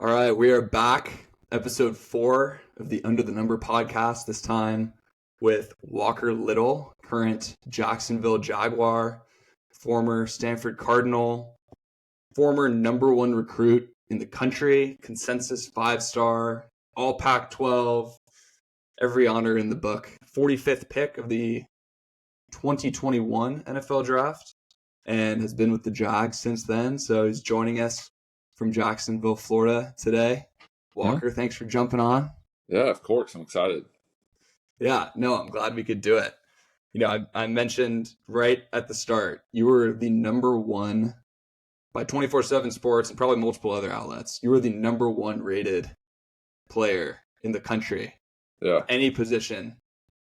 All right, we are back. Episode 4 of the Under the Number podcast, this time with Walker Little, current Jacksonville Jaguar, former Stanford Cardinal, former number 1 recruit in the country, consensus 5-star, All-Pac-12, every honor in the book, 45th pick of the 2021 NFL draft, and has been with the Jags since then. So he's joining us from Jacksonville, Florida today. Walker, Thanks for jumping on. Yeah, of course. I'm excited. Yeah, no, I'm glad we could do it. You know, I mentioned right at the start, you were the number 1 by 24/7 Sports and probably multiple other outlets. You were the number 1 rated player in the country. Yeah. Any position.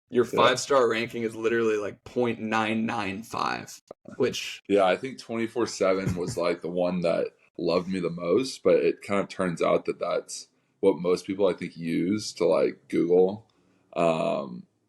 Your 5-star ranking is literally like 0.995, which... Yeah, I think 24/7 was like the one that loved me the most, but it kind of turns out that that's what most people I think use to like Google.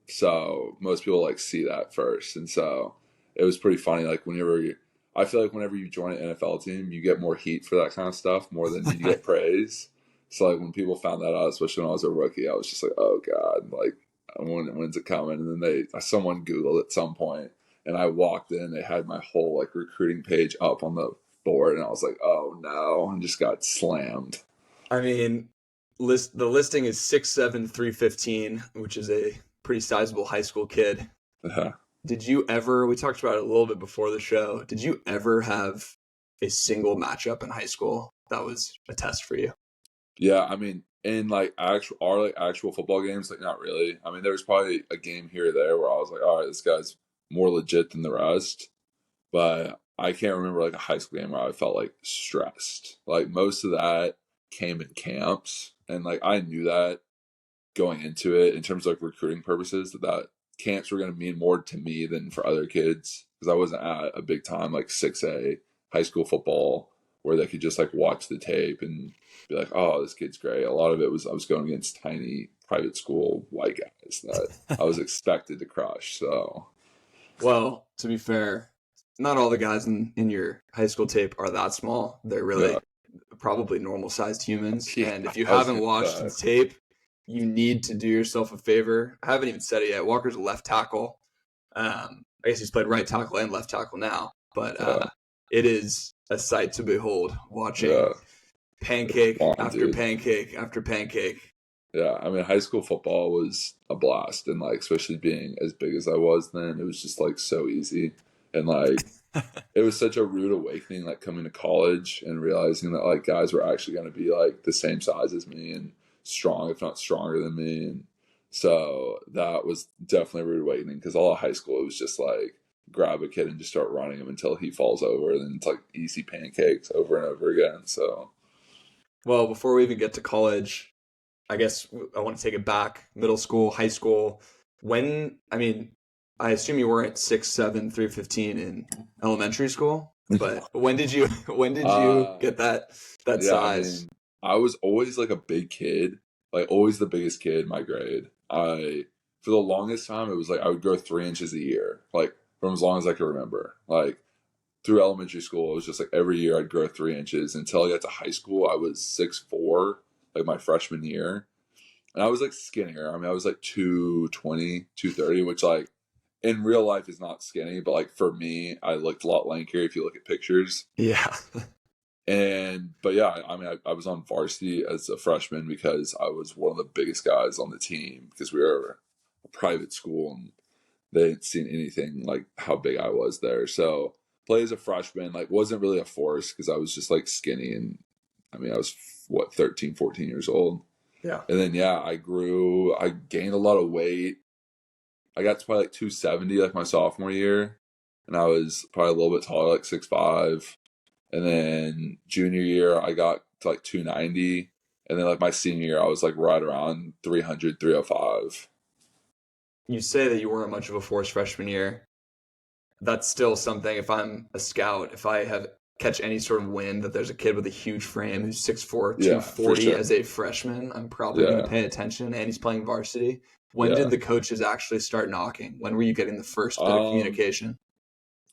So most people like see that first, and so it was pretty funny. Like I feel like whenever you join an NFL team, you get more heat for that kind of stuff more than you get praise. So like when people found that out, especially when I was a rookie, I was just like, oh god, like when's it coming? And then someone Googled at some point, and I walked in, they had my whole like recruiting page up on the board, and I was like, oh no, and just got slammed. I mean, the listing is 6'7", 315, which is a pretty sizable high school kid. Uh-huh. Did you ever, we talked about it a little bit before the show, did you ever have a single matchup in high school that was a test for you? Yeah, I mean, in like actual football games, like not really. I mean, there was probably a game here or there where I was like, all right, this guy's more legit than the rest. But I can't remember like a high school game where I felt like stressed. Like most of that came in camps, and like I knew that going into it in terms of like recruiting purposes that camps were going to mean more to me than for other kids, because I wasn't at a big time like 6A high school football where they could just like watch the tape and be like, oh, this kid's great. A lot of it was I was going against tiny private school white guys that I was expected to crush. So, well, to be fair, not all the guys in your high school tape are that small. They're really probably normal-sized humans. Yeah, and if you haven't watched the tape, you need to do yourself a favor. I haven't even said it yet. Walker's a left tackle. I guess he's played right tackle and left tackle now. But it is a sight to behold watching pancake after pancake after pancake. Yeah, I mean, high school football was a blast. And, like, especially being as big as I was then, it was just, like, so easy. And, like, it was such a rude awakening, like, coming to college and realizing that, like, guys were actually going to be, like, the same size as me and strong, if not stronger than me. And so that was definitely a rude awakening, because all of high school, it was just, like, grab a kid and just start running him until he falls over. And then it's, like, easy pancakes over and over again. So, well, before we even get to college, I guess I want to take it back. Middle school, high school. I assume you weren't 6'7", 315 in elementary school, but when did you get that size? I was always like a big kid, like always the biggest kid in my grade. For the longest time, it was like I would grow 3 inches a year, like from as long as I could remember. Like through elementary school, it was just like every year I'd grow 3 inches until I got to high school. I was 6'4", like my freshman year, and I was like skinnier. I mean, I was like 220, 230, which like in real life is not skinny, but like for me, I looked a lot lankier if you look at pictures. Yeah. But yeah, I mean, I was on varsity as a freshman because I was one of the biggest guys on the team, because we were a private school and they hadn't seen anything like how big I was there. So play as a freshman, like wasn't really a force because I was just like skinny, and I mean, I was 13, 14 years old. Yeah. And then, I gained a lot of weight. I got to probably like 270 like my sophomore year, and I was probably a little bit taller, like 6'5". And then junior year, I got to like 290. And then like my senior year, I was like right around 300, 305. You say that you weren't much of a force freshman year. That's still something, if I'm a scout, if I catch any sort of wind that there's a kid with a huge frame who's 6'4", 240 as a freshman, I'm probably going to pay attention, and he's playing varsity. When did the coaches actually start knocking? When were you getting the first bit of communication?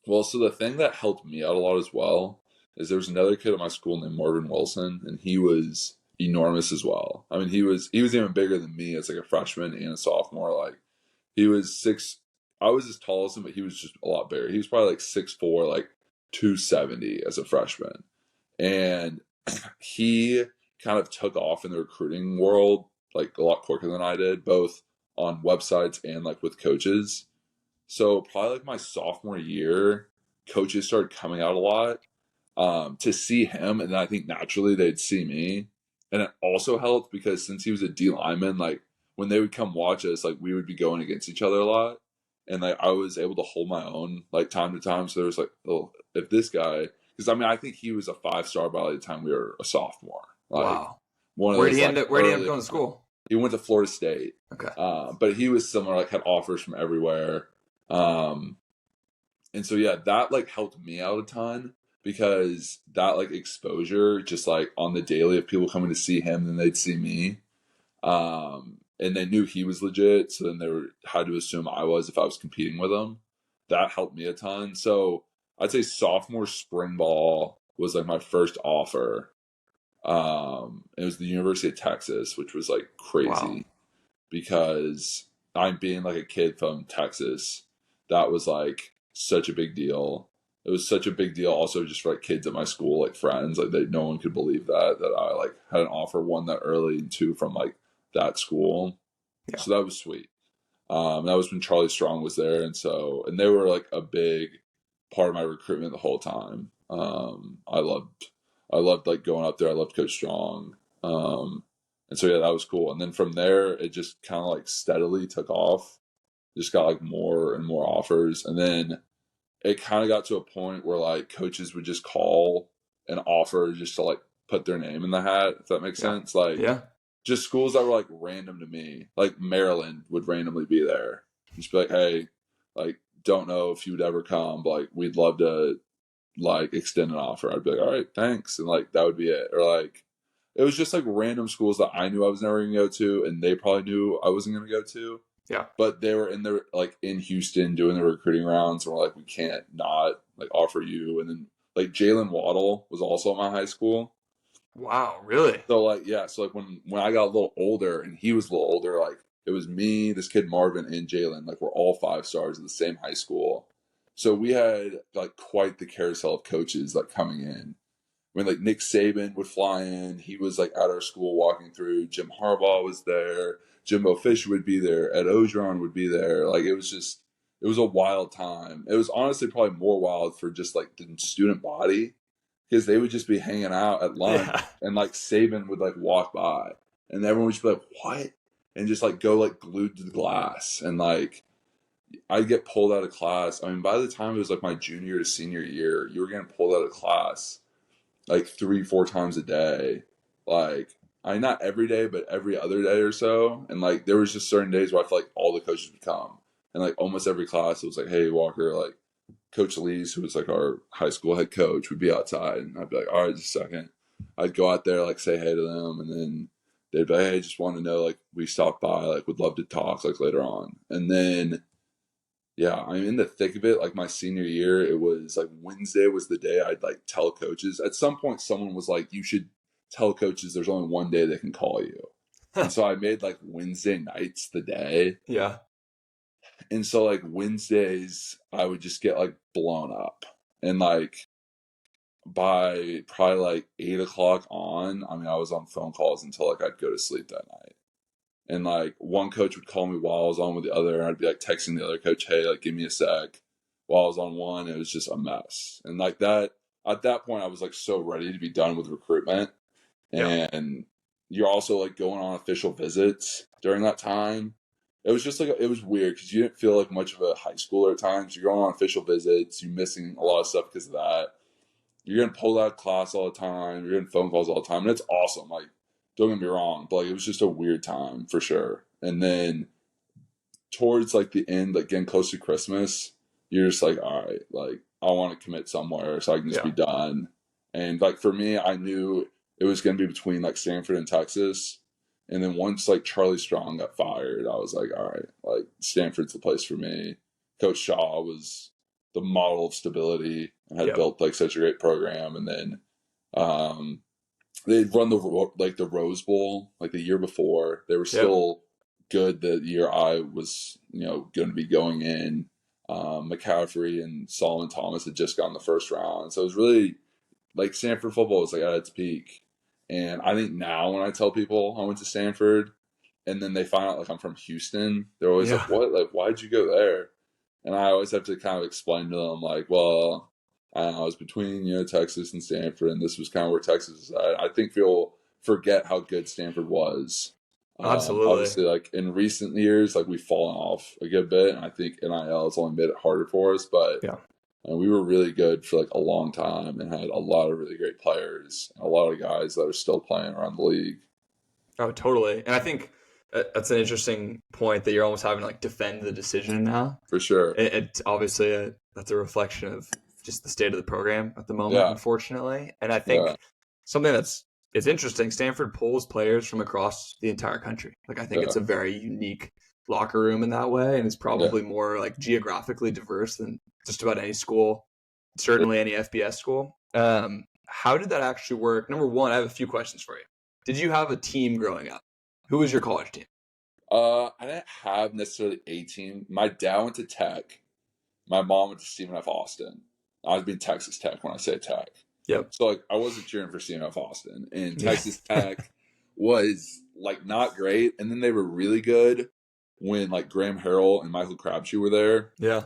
Well, so the thing that helped me out a lot as well is there was another kid at my school named Marvin Wilson, and he was enormous as well. I mean, he was even bigger than me as like a freshman and a sophomore. Like he was six. I was as tall as him, but he was just a lot bigger. He was probably like 6'4", like 270 as a freshman, and he kind of took off in the recruiting world like a lot quicker than I did, both on websites and like with coaches. So probably like my sophomore year, coaches started coming out a lot to see him, and then I think naturally they'd see me. And it also helped because since he was a D lineman, like when they would come watch us, like we would be going against each other a lot, and like I was able to hold my own like time to time. So there was like, oh, if this guy, because I mean I think he was a 5-star by the time we were a sophomore. Like Wow. one of Where those. did he Like, end up? Where did he end up going to school? He went to Florida State. Okay. But he was similar, like had offers from everywhere. And so yeah, that like helped me out a ton because that like exposure just like on the daily of people coming to see him, then they'd see me. And they knew he was legit, so then they had to assume I was if I was competing with him. That helped me a ton. So I'd say sophomore spring ball was like my first offer. It was the University of Texas, which was like crazy. Wow. Because I'm being like a kid from Texas, that was like such a big deal. It was such a big deal also just for like kids at my school, like friends, like no one could believe that I like had an offer, one that early and two from like that school. Yeah. So that was sweet. That was when Charlie Strong was there, and they were like a big part of my recruitment the whole time. I loved like going up there. I loved Coach Strong. And so yeah, that was cool. And then from there, it just kind of like steadily took off. Just got like more and more offers, and then it kind of got to a point where like coaches would just call and offer just to like put their name in the hat, if that makes sense. Like just schools that were like random to me, like Maryland would randomly be there. Just be like, hey, like don't know if you would ever come, but like we'd love to like extend an offer. I'd be like, all right, thanks, and like that would be it. Or like it was just like random schools that I knew I was never going to go to, and they probably knew I wasn't going to go to. Yeah. But they were in Houston doing the recruiting rounds, and we're like, we can't not like offer you. And then like Jalen Waddle was also at my high school. Wow, really? So like yeah, so like when I got a little older and he was a little older, like it was me, this kid Marvin, and Jalen. Like we're all 5-stars at the same high school. So we had like quite the carousel of coaches like coming in. When like Nick Saban would fly in, he was like at our school walking through. Jim Harbaugh was there. Jimbo Fisher would be there. Ed Ogeron would be there. Like it was a wild time. It was honestly probably more wild for just like the student body because they would just be hanging out at lunch and like Saban would like walk by and everyone would just be like, what? And just like go like glued to the glass. And like I'd get pulled out of class. I mean, by the time it was like my junior to senior year, you were getting pulled out of class like 3-4 times a day. Like I mean, not every day, but every other day or so. And like there was just certain days where I felt like all the coaches would come. And like almost every class it was like, hey Walker, like Coach Lees, who was like our high school head coach, would be outside and I'd be like, all right, just a second. I'd go out there, like say hey to them, and then they'd be like, hey, just want to know, like we stopped by, like would love to talk like later on. And then yeah, I'm in the thick of it. Like my senior year, it was like Wednesday was the day I'd like tell coaches. At some point, someone was like, you should tell coaches there's only one day they can call you. And so I made like Wednesday nights the day. Yeah. And so like Wednesdays, I would just get like blown up. And like by probably like 8 o'clock on, I mean, I was on phone calls until like I'd go to sleep that night. And like one coach would call me while I was on with the other, and I'd be like texting the other coach, hey, like give me a sec. While I was on one, it was just a mess. And like that, at that point, I was like so ready to be done with recruitment. And you're also like going on official visits during that time. It was just like, it was weird because you didn't feel like much of a high schooler at times. You're going on official visits, you're missing a lot of stuff because of that. You're getting pulled out of class all the time, you're getting phone calls all the time, and it's awesome. Like, don't get me wrong, but like it was just a weird time for sure. And then towards like the end, like getting close to Christmas, you're just like, all right, like I want to commit somewhere so I can just be done. And like for me, I knew it was going to be between like Stanford and Texas. And then once like Charlie Strong got fired, I was like, all right, like Stanford's the place for me. Coach Shaw was the model of stability and had built like such a great program. And then they'd run the Rose Bowl like the year before. They were still good the year I was going to be going in. McCaffrey and Solomon Thomas had just gotten the first round, so it was really like Stanford football was like at its peak. And I think now when I tell people I went to Stanford, and then they find out like I'm from Houston, they're always like, "What? Like, why'd you go there?" And I always have to kind of explain to them like, "Well, I was between Texas and Stanford, and this was kind of where Texas is at." I think people forget how good Stanford was. Absolutely. Obviously, like in recent years, like we've fallen off a good bit, and I think NIL has only made it harder for us. But we were really good for like a long time and had a lot of really great players and a lot of guys that are still playing around the league. Oh, totally. And I think that's an interesting point that you're almost having to like defend the decision now. For sure. It's obviously that's a reflection of just the state of the program at the moment, unfortunately. And I think something it's interesting, Stanford pulls players from across the entire country. Like I think it's a very unique locker room in that way, and it's probably more like geographically diverse than just about any school, certainly any FBS school. How did that actually work? Number one, I have a few questions for you. Did you have a team growing up? Who was your college team? I didn't have necessarily a team. My dad went to Tech. My mom went to Stephen F. Austin. I was being Texas Tech when I say Tech. Yep. So like I wasn't cheering for Stephen F. Austin, and Texas Tech was like not great, and then they were really good when like Graham Harrell and Michael Crabtree were there. Yeah.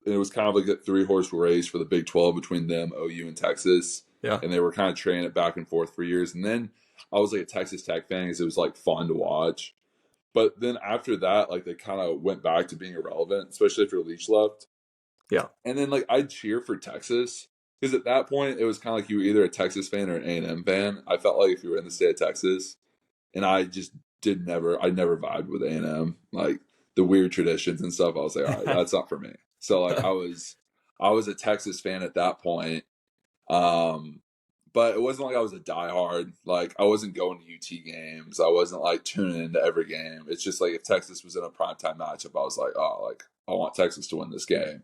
And it was kind of like a 3-horse race for the Big 12 between them, OU, and Texas. Yeah. And they were kind of trading it back and forth for years. And then I was like a Texas Tech fan because it was like fun to watch. But then after that, like they kind of went back to being irrelevant, especially after Leach left. Yeah. And then like I'd cheer for Texas because at that point it was kind of like you were either a Texas fan or an A&M fan. I felt like if you were in the state of Texas, and I just I never vibed with A&M, like the weird traditions and stuff. I was like, all right, that's not for me. So like I was a Texas fan at that point. But it wasn't like I was a diehard. Like I wasn't going to UT games. I wasn't like tuning into every game. It's just like if Texas was in a primetime matchup, I was like, oh, like I want Texas to win this game.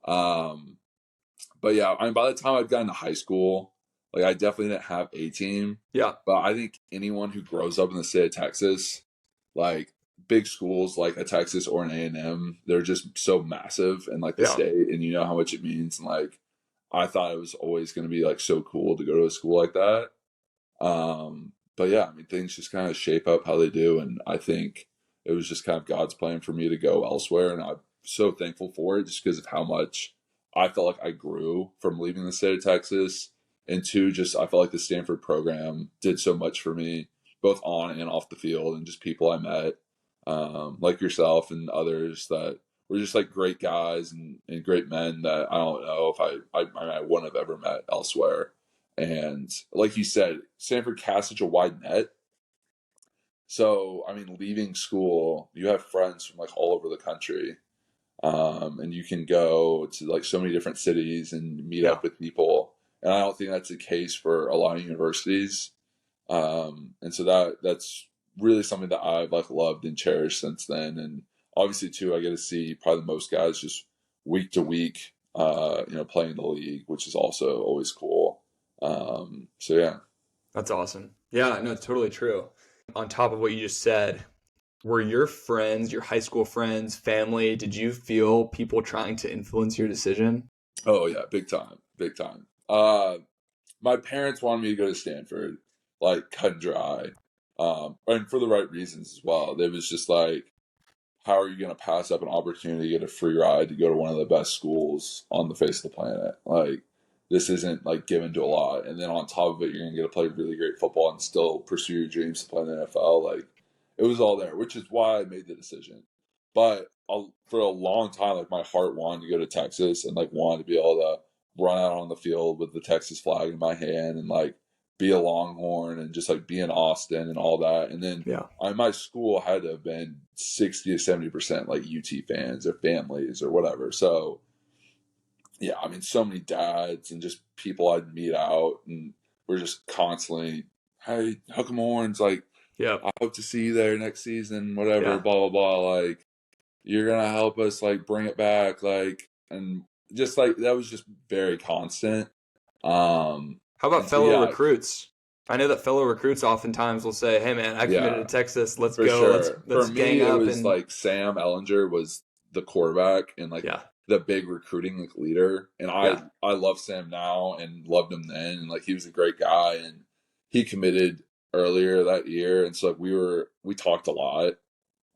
But yeah, I mean, by the time I'd gotten to high school, like I definitely didn't have a team. Yeah. But I think anyone who grows up in the state of Texas, like big schools like a Texas or an A&M, they're just so massive in like the state, and you know how much it means. And like I thought it was always going to be like so cool to go to a school like that. But yeah, I mean, things just kind of shape up how they do, and I think it was just kind of God's plan for me to go elsewhere, and I'm so thankful for it just because of how much I felt like I grew from leaving the state of Texas. And two, just I felt like the Stanford program did so much for me, both on and off the field, and just people I met, like yourself and others that were just like great guys and great men that I don't know if I wouldn't have ever met elsewhere. And like you said, Stanford cast such a wide net. So, I mean, leaving school, you have friends from like all over the country. And you can go to like so many different cities and meet up with people. And I don't think that's the case for a lot of universities. And so that's really something that I've like loved and cherished since then. And obviously too, I get to see probably the most guys just week to week, playing the league, which is also always cool. So yeah. That's awesome. Yeah, no, it's totally true. On top of what you just said, were your friends, your high school friends, family, did you feel people trying to influence your decision? Oh yeah, big time. Big time. My parents wanted me to go to Stanford, like cut and dry. And for the right reasons as well. It was just like, how are you going to pass up an opportunity to get a free ride to go to one of the best schools on the face of the planet? Like, this isn't like given to a lot. And then on top of it, you're going to get to play really great football and still pursue your dreams to play in the NFL. Like, it was all there, which is why I made the decision. But for a long time, like my heart wanted to go to Texas and like wanted to be able to run out on the field with the Texas flag in my hand and like be a Longhorn and just like be in Austin and all that. And then my school had to have been 60 to 70% like UT fans or families or whatever. So yeah, I mean, so many dads and just people I'd meet out, and we're just constantly, hey, Hook 'em Horns, like, I hope to see you there next season, whatever, blah, blah, blah. Like, you're going to help us, like, bring it back. Like, and just like, that was just very constant. How about fellow recruits? I know that fellow recruits oftentimes will say, "Hey, man, I committed to Texas. Let's for go. Sure. Let's For gang me, it up." was And like Sam Ellinger was the quarterback and like the big recruiting like leader. And I love Sam now and loved him then. And like he was a great guy. And he committed earlier that year. And so like we talked a lot.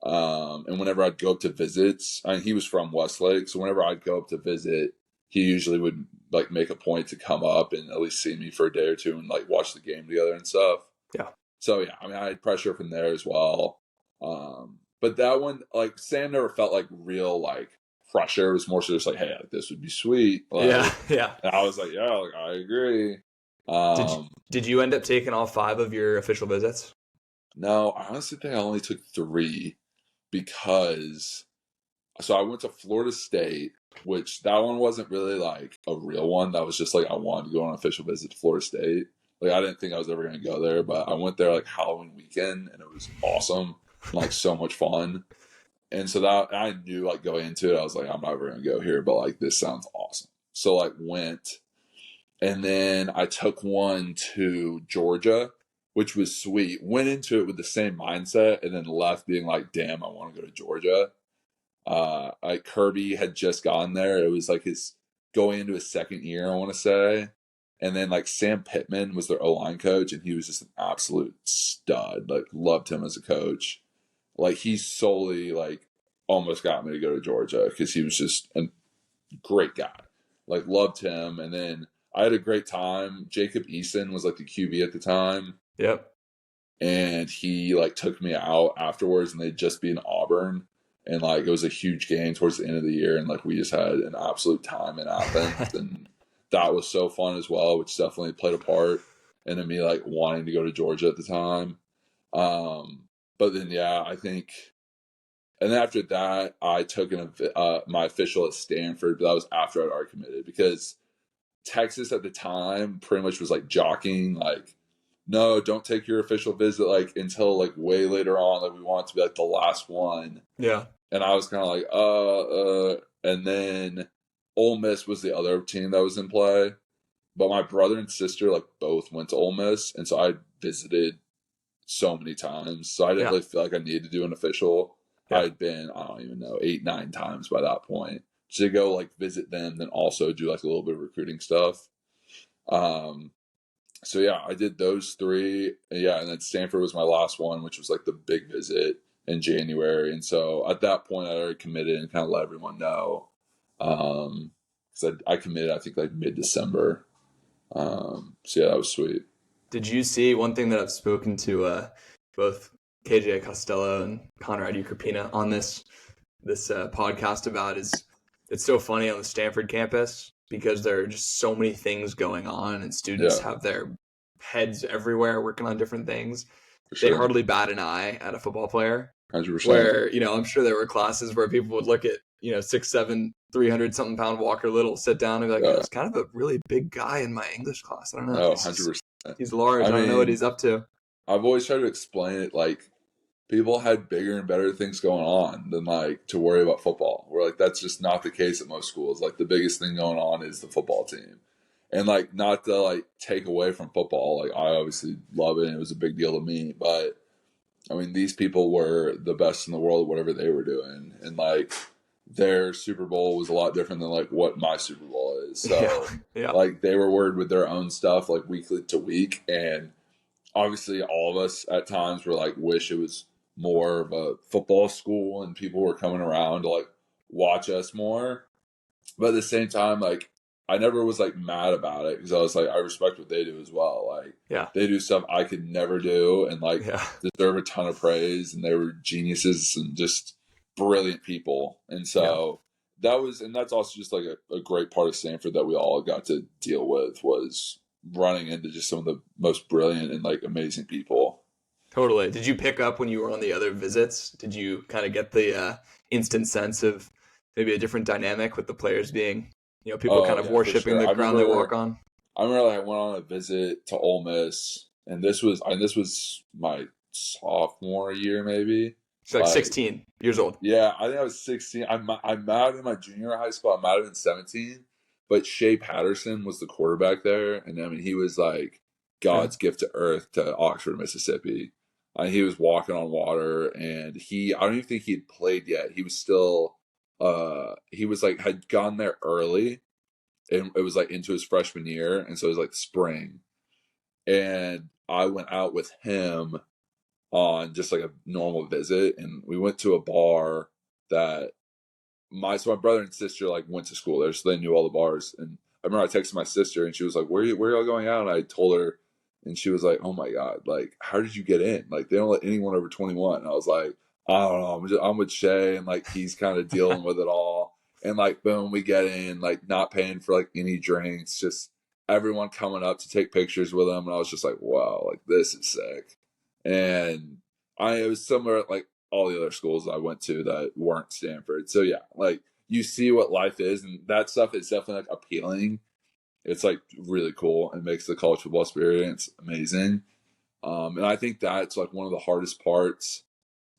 And whenever I'd go up to visits, he was from Westlake, so whenever I'd go up to visit, he usually would like make a point to come up and at least see me for a day or two and like watch the game together and stuff. Yeah. So yeah, I mean, I had pressure from there as well. But that one, like Sam never felt like real like pressure. It was more so just like, hey, like, this would be sweet. Like, yeah. And I was like, yeah, like I agree. Did you end up taking all 5 of your official visits? No, I honestly think I only took 3. Because so I went to Florida State, which that one wasn't really like a real one. That was just like I wanted to go on an official visit to Florida State. Like I didn't think I was ever going to go there, but I went there like Halloween weekend and it was awesome, like so much fun. And so that I knew like going into it, I was like, I'm never going to go here, but like this sounds awesome. So like went, and then I took one to Georgia, which was sweet. Went into it with the same mindset and then left being like, damn, I want to go to Georgia. Like Kirby had just gone there. It was like his going into his second year, I want to say. And then like Sam Pittman was their O-line coach and he was just an absolute stud. Like loved him as a coach. Like he solely like almost got me to go to Georgia because he was just a great guy. Like loved him. And then I had a great time. Jacob Eason was like the QB at the time. Yep. And he like took me out afterwards and they'd just be in Auburn. And like it was a huge game towards the end of the year. And like we just had an absolute time in Athens. And that was so fun as well, which definitely played a part into me like wanting to go to Georgia at the time. But then I think, and then after that, I took my official at Stanford, but that was after I'd already committed because Texas at the time pretty much was like jockeying, like, no, don't take your official visit like until like way later on. Like we want it to be like the last one. Yeah. And I was kind of like, and then Ole Miss was the other team that was in play. But my brother and sister like both went to Ole Miss, and so I visited so many times. So I didn't really feel like I needed to do an official. I had been, I don't even know, 8, 9 times by that point. To go like visit them, then also do like a little bit of recruiting stuff. So I did those 3. And then Stanford was my last one, which was like the big visit in January. And so at that point I already committed and kind of let everyone know. Because I committed I think like mid-December. So that was sweet. Did you see one thing that I've spoken to both KJ Costello and Conrad Ucrapina on this podcast about is it's so funny on the Stanford campus because there are just so many things going on and students have their heads everywhere working on different things. They hardly bat an eye at a football player. 100%. Where, I'm sure there were classes where people would look at, 6'7", 300-something pound Walker Little, sit down and be like, oh, it's kind of a really big guy in my English class. I don't know. Oh, 100%. He's large. I don't know what he's up to. I've always tried to explain it like people had bigger and better things going on than like to worry about football. Where like that's just not the case at most schools. Like the biggest thing going on is the football team. And like not to like take away from football. Like I obviously love it and it was a big deal to me. But I mean these people were the best in the world at whatever they were doing. And like their Super Bowl was a lot different than like what my Super Bowl is. So like they were worried with their own stuff like weekly to week. And obviously all of us at times were like wish it was more of a football school and people were coming around to like watch us more. But at the same time, like I never was like mad about it because I was like, I respect what they do as well. Like they do stuff I could never do and like deserve a ton of praise. And they were geniuses and just brilliant people. And so that's also just like a great part of Stanford that we all got to deal with was running into just some of the most brilliant and like amazing people. Totally. Did you pick up when you were on the other visits? Did you kind of get the instant sense of maybe a different dynamic with the players being, people kind of worshiping the ground they walk on? I remember I went on a visit to Ole Miss, and this was my sophomore year, maybe. So like 16 years old. Yeah, I think I was 16. I might have been my junior high school. I might have been 17. But Shea Patterson was the quarterback there, and I mean he was like God's gift to earth to Oxford, Mississippi. He was walking on water, and I don't even think he had played yet. He was still, he was like, had gone there early, and it was like into his freshman year. And so it was like spring. And I went out with him on just like a normal visit, and we went to a bar that my brother and sister like went to school there, so they knew all the bars. And I remember I texted my sister, and she was like, where y'all going out? And I told her, and she was like, oh my God, like, how did you get in? Like, they don't let anyone over 21. And I was like, I don't know, I'm with Shay, and like he's kind of dealing with it all. And like, boom, we get in, like not paying for like any drinks, just everyone coming up to take pictures with him. And I was just like, wow, like this is sick. And it was similar like all the other schools I went to that weren't Stanford. So yeah, like you see what life is, and that stuff is definitely like appealing. It's like really cool and makes the college football experience amazing. And I think that's like one of the hardest parts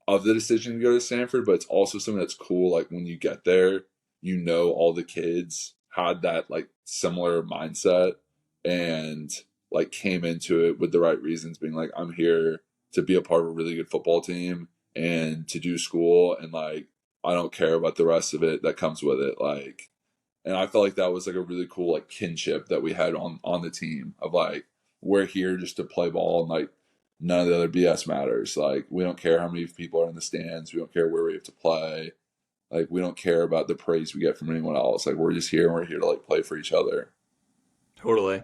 of the decision to go to Stanford, but it's also something that's cool. Like when you get there, you know, all the kids had that like similar mindset and like came into it with the right reasons, being like, I'm here to be a part of a really good football team and to do school, and like I don't care about the rest of it that comes with it. Like, and I felt like that was like a really cool like kinship that we had on the team of like, we're here just to play ball, and like none of the other BS matters. Like we don't care how many people are in the stands, we don't care where we have to play, like we don't care about the praise we get from anyone else. Like we're just here, and we're here to like play for each other. Totally.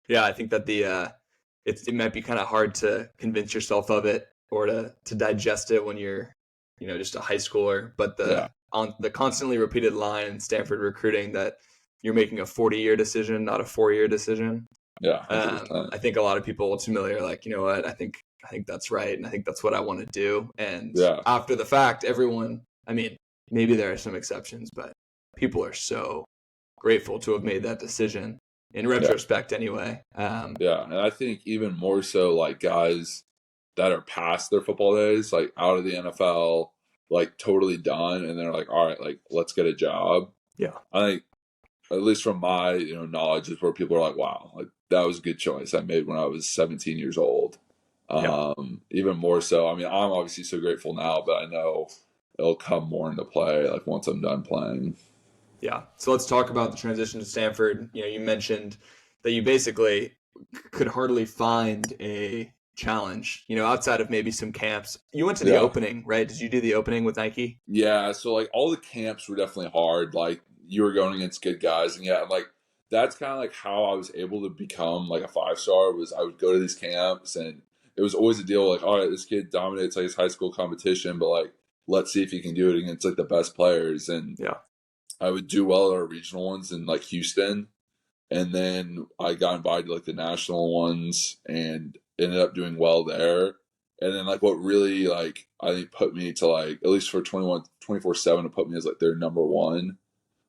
Yeah, I think that it might be kind of hard to convince yourself of it or to digest it when you're, just a high schooler. But on the constantly repeated line in Stanford recruiting that you're making a 40-year decision, not a 4-year decision. Yeah, I think a lot of people ultimately are like, you know what, I think that's right, and I think that's what I want to do. And after the fact, everyone, I mean, maybe there are some exceptions, but people are so grateful to have made that decision. In retrospect, anyway. And I think even more so, like guys that are past their football days, like out of the NFL, like totally done, and they're like, all right, like let's get a job. Yeah, I think at least from my knowledge is where people are like, wow, like that was a good choice I made when I was 17 years old. Even more so. I mean, I'm obviously so grateful now, but I know it'll come more into play like once I'm done playing. Yeah. So let's talk about the transition to Stanford. You mentioned that you basically could hardly find a challenge, outside of maybe some camps. You went to the opening, right? Did you do the opening with Nike? Yeah. So like all the camps were definitely hard. Like you were going against good guys, and like that's kind of like how I was able to become like a 5-star. Was I would go to these camps, and it was always a deal like, all right, this kid dominates like his high school competition, but like let's see if he can do it against like the best players. And I would do well at our regional ones in like Houston, and then I got invited to like the national ones and ended up doing well there. And then like what really like I think put me to like at least for 24/7 to put me as like their number one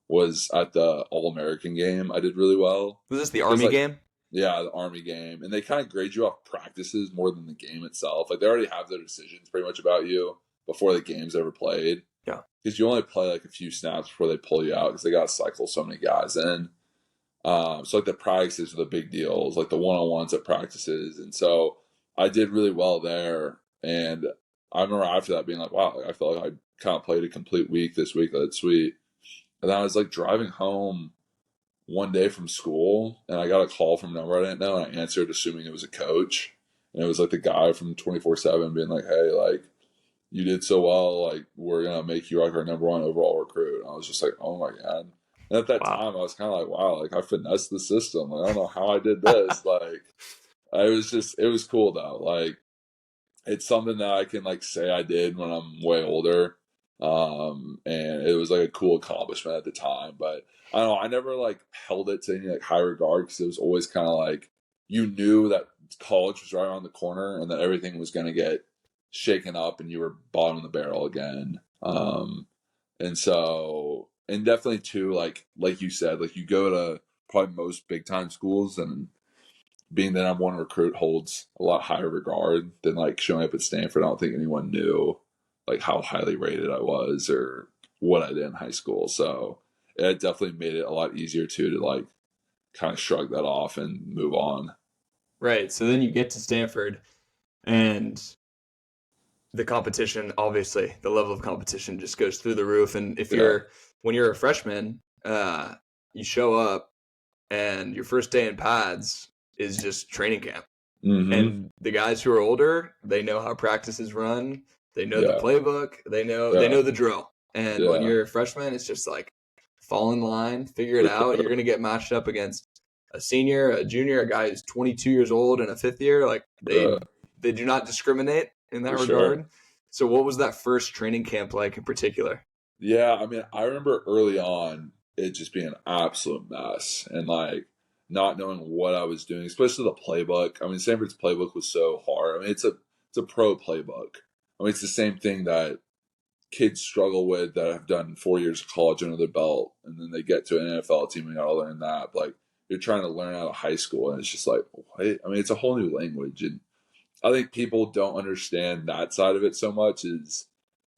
was at the All-American game. I did really well. Was this the Army game? Yeah, the Army game. And they kind of grade you off practices more than the game itself. Like they already have their decisions pretty much about you before the game's ever played. Yeah. Because you only play like a few snaps before they pull you out because they got to cycle so many guys in. So like the practices are the big deals, like the one-on-ones at practices. And so I did really well there. And I remember after that being like, wow, I felt like I kind of played a complete week this week. That's sweet. And then I was like driving home one day from school, and I got a call from a number I didn't know, and I answered assuming it was a coach. And it was like the guy from 24/7 being like, hey, like, you did so well, like we're gonna make you like our number one overall recruit. And I was just like, oh my God. And at that time I was kind of like, wow, like I finessed the system. Like I don't know how I did this. Like it was cool though. Like it's something that I can like say I did when I'm way older. And it was like a cool accomplishment at the time. But I don't know, I never like held it to any like high regard because it was always kind of like you knew that college was right around the corner and that everything was gonna get shaken up and you were bottom of the barrel again. And so, and definitely too, like you said, like you go to probably most big time schools, and being the number one recruit holds a lot higher regard than like showing up at Stanford. I don't think anyone knew like how highly rated I was or what I did in high school. So it definitely made it a lot easier too to like kind of shrug that off and move on. Right. So then you get to Stanford, and the competition, obviously, the level of competition just goes through the roof. And when you're a freshman, you show up, and your first day in pads is just training camp. Mm-hmm. And the guys who are older, they know how practices run. They know the playbook. They know the drill. And when you're a freshman, it's just like fall in line, figure it out. You're going to get matched up against a senior, a junior, a guy who's 22 years old and a fifth year. Like they do not discriminate in that regard. Sure. So what was that first training camp like in particular? Yeah, I mean, I remember early on it just being an absolute mess and like not knowing what I was doing, especially the playbook. I mean, Stanford's playbook was so hard. I mean, it's a pro playbook. I mean, it's the same thing that kids struggle with that have done 4 years of college under their belt, and then they get to an NFL team and gotta learn that. But, like, you're trying to learn out of high school, and it's just like, what? I mean, it's a whole new language, and I think people don't understand that side of it so much. Is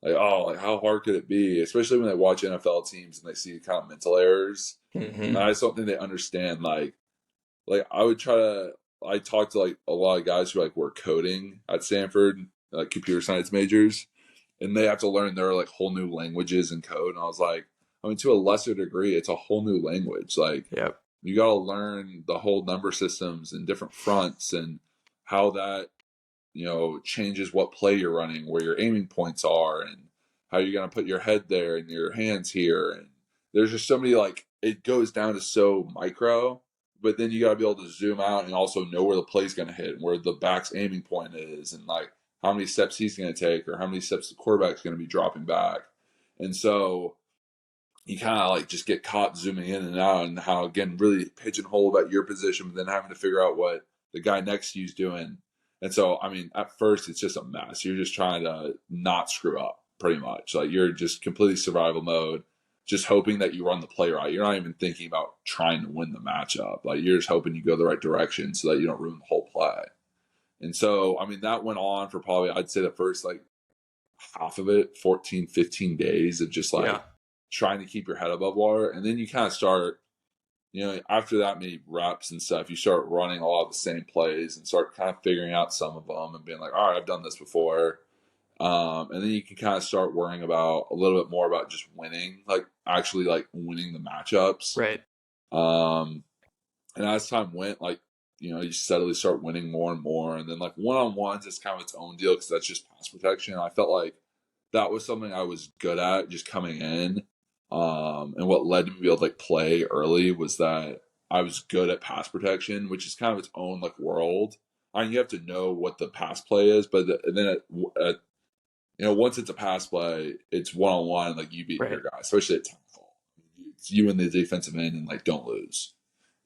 like, oh, like how hard could it be? Especially when they watch NFL teams and they see kind of mental errors. Mm-hmm. And I just don't think they understand. Like I talked to like a lot of guys who like were coding at Stanford, like computer science majors, and they have to learn their like whole new languages and code. And I was like, I mean, to a lesser degree, it's a whole new language. Like, yep. You got to learn the whole number systems and different fronts and how that, changes what play you're running, where your aiming points are, and how you're going to put your head there and your hands here. And there's just so many, like, it goes down to so micro, but then you got to be able to zoom out and also know where the play's going to hit and where the back's aiming point is, and like how many steps he's going to take or how many steps the quarterback's going to be dropping back. And so you kind of like just get caught zooming in and out, and how, again, really pigeonhole about your position, but then having to figure out what the guy next to you is doing. And so, I mean, at first it's just a mess. You're just trying to not screw up pretty much. Like, you're just completely survival mode, just hoping that you run the play right. You're not even thinking about trying to win the matchup. Like, you're just hoping you go the right direction so that you don't ruin the whole play. And so, I mean, that went on for probably, I'd say the first like half of it, 14, 15 days of just like trying to keep your head above water. And then you kind of start, after that many reps and stuff, you start running a lot of the same plays and start kind of figuring out some of them and being like, all right, I've done this before. And then you can kind of start worrying about a little bit more about just winning, like actually like winning the matchups. Right. And as time went, like, you steadily start winning more and more. And then like one-on-ones is kind of its own deal because that's just pass protection. I felt like that was something I was good at just coming in. And what led me to be able to like play early was that I was good at pass protection, which is kind of its own like world. I mean, you have to know what the pass play is, but then once it's a pass play, it's one-on-one, like you beat your guy, especially at tackle. It's you and the defensive end, and like don't lose.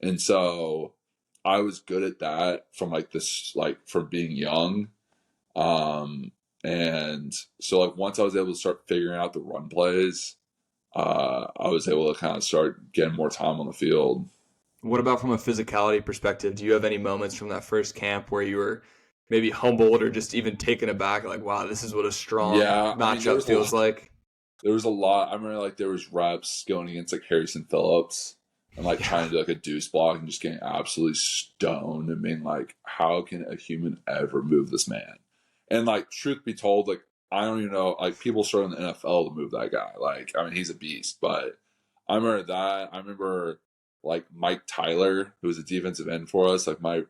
And so I was good at that from like this, like from being young. And so like once I was able to start figuring out the run plays, I was able to kind of start getting more time on the field. What about from a physicality perspective? Do you have any moments from that first camp where you were maybe humbled or just even taken aback, like, wow, this is what a strong matchup feels like? There was a lot. I remember like there was reps going against like Harrison Phillips and like trying to do like a deuce block and just getting absolutely stoned and being like, how can a human ever move this man? And like, truth be told, like, I don't even know, like, people start in the NFL to move that guy. Like, I mean, he's a beast, but I remember that. I remember, like, Mike Tyler, who was a defensive end for us, like, my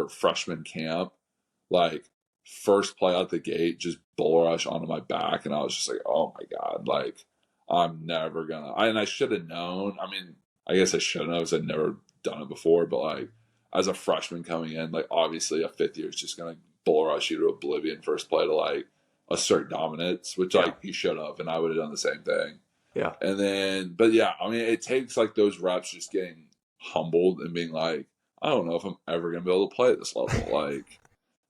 freshman camp, like, first play out the gate, just bull rush onto my back, and I was just like, oh, my God, like, I'm never gonna, and I should have known. I mean, I guess I should have known because I'd never done it before, but, like, as a freshman coming in, like, obviously a fifth year is just going to bull rush you to oblivion first play to, like, assert dominance, which like he should have, and I would have done the same thing. Yeah. And then, but yeah, I mean, it takes like those reps, just getting humbled and being like, I don't know if I'm ever gonna be able to play at this level, like,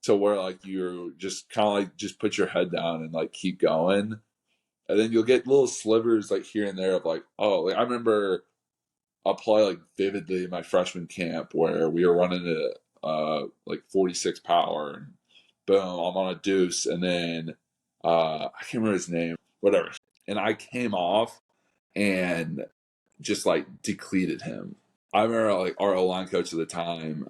to where like you're just kind of like just put your head down and like keep going, and then you'll get little slivers like here and there of like, oh, like I remember a play like vividly in my freshman camp where we were running a like 46 power, and boom, I'm on a deuce, and then I can't remember his name, whatever. And I came off and just like depleted him. I remember like our O-line coach at the time,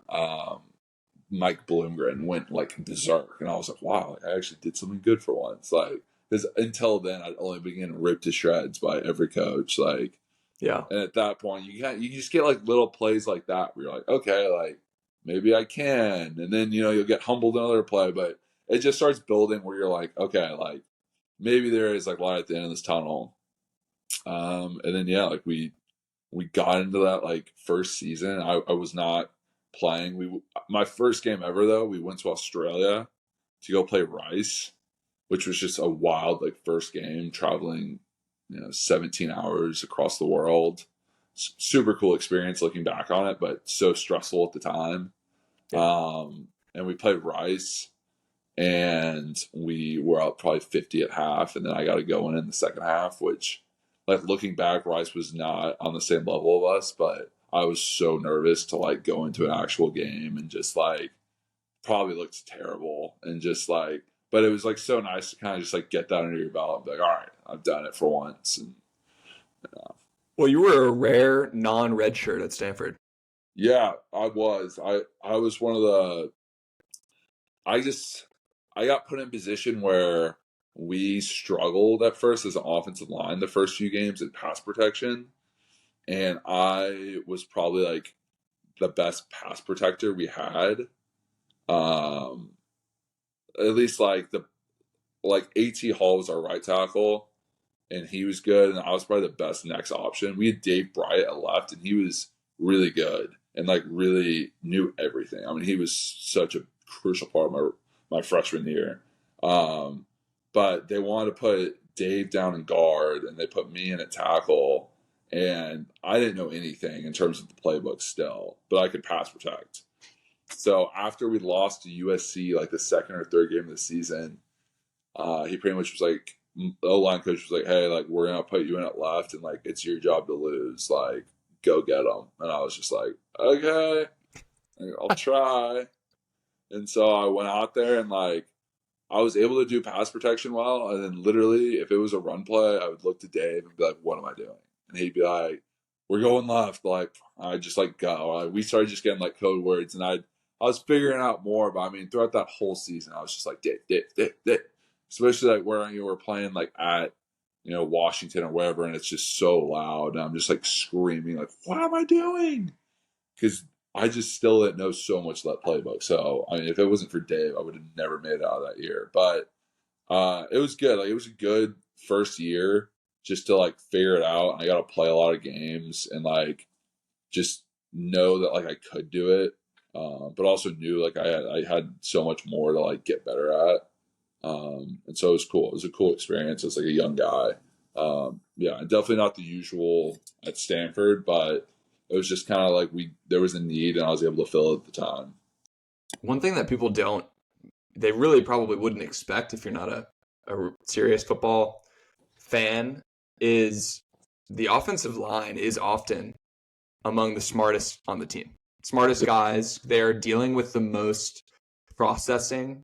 Mike Bloomgren went like berserk, and I was like, wow, like, I actually did something good for once. Like, because until then, I'd only been getting ripped to shreds by every coach. Like, Yeah. and at that point, you just get like little plays like that where you're like, okay, like maybe I can, and then you'll get humbled another play, but it just starts building where you're like, okay, like maybe there is like light at the end of this tunnel. And then like we got into that like first season. I was not playing. My first game ever though, we went to Australia to go play Rice, which was just a wild like first game, traveling 17 hours across the world. Super cool experience looking back on it, but so stressful at the time. Yeah. And we played Rice, and we were up probably 50 at half, and then I got to go in the second half, which, like looking back, Rice was not on the same level of us, but I was so nervous to like go into an actual game and just like probably looked terrible and just like, but it was like so nice to kind of just like get that under your belt and be like, all right, I've done it for once. And Well, you were a rare non-red shirt at Stanford. yeah, I was. I was one of the. I got put in a position where we struggled at first as an offensive line the first few games in pass protection, and I was probably like the best pass protector we had. At least like A.T. Hall was our right tackle, and he was good, and I was probably the best next option. We had Dave Bryant at left, and he was really good and like really knew everything. I mean, he was such a crucial part of my freshman year. But they wanted to put Dave down in guard, and they put me in at tackle, and I didn't know anything in terms of the playbook still, but I could pass protect. So after we lost to USC, like the second or third game of the season, he pretty much was like, the O-line coach was like, hey, like, we're going to put you in at left, and like, it's your job to lose. Like, go get them. And I was just like, okay, I'll try. And so I went out there, and like, I was able to do pass protection well. And then literally, if it was a run play, I would look to Dave and be like, what am I doing? And he'd be like, we're going left. Like, I just like go. We started just getting like code words, and I was figuring out more. But I mean, throughout that whole season, I was just like, Dave. Especially like where you were playing like at Washington or wherever, and it's just so loud, and I'm just like screaming like, what am I doing? Because I just still didn't know so much of that playbook. So I mean, if it wasn't for Dave, I would have never made it out of that year. But it was good. Like, it was a good first year just to like figure it out. And I got to play a lot of games and like just know that like I could do it, but also knew like I had so much more to like get better at. And so it was cool. It was a cool experience as like a young guy. Yeah, definitely not the usual at Stanford, but it was just kind of like there was a need, and I was able to fill it at the time. One thing that people they really probably wouldn't expect if you're not a serious football fan, is the offensive line is often among the smartest on the team. Smartest guys. They're dealing with the most processing,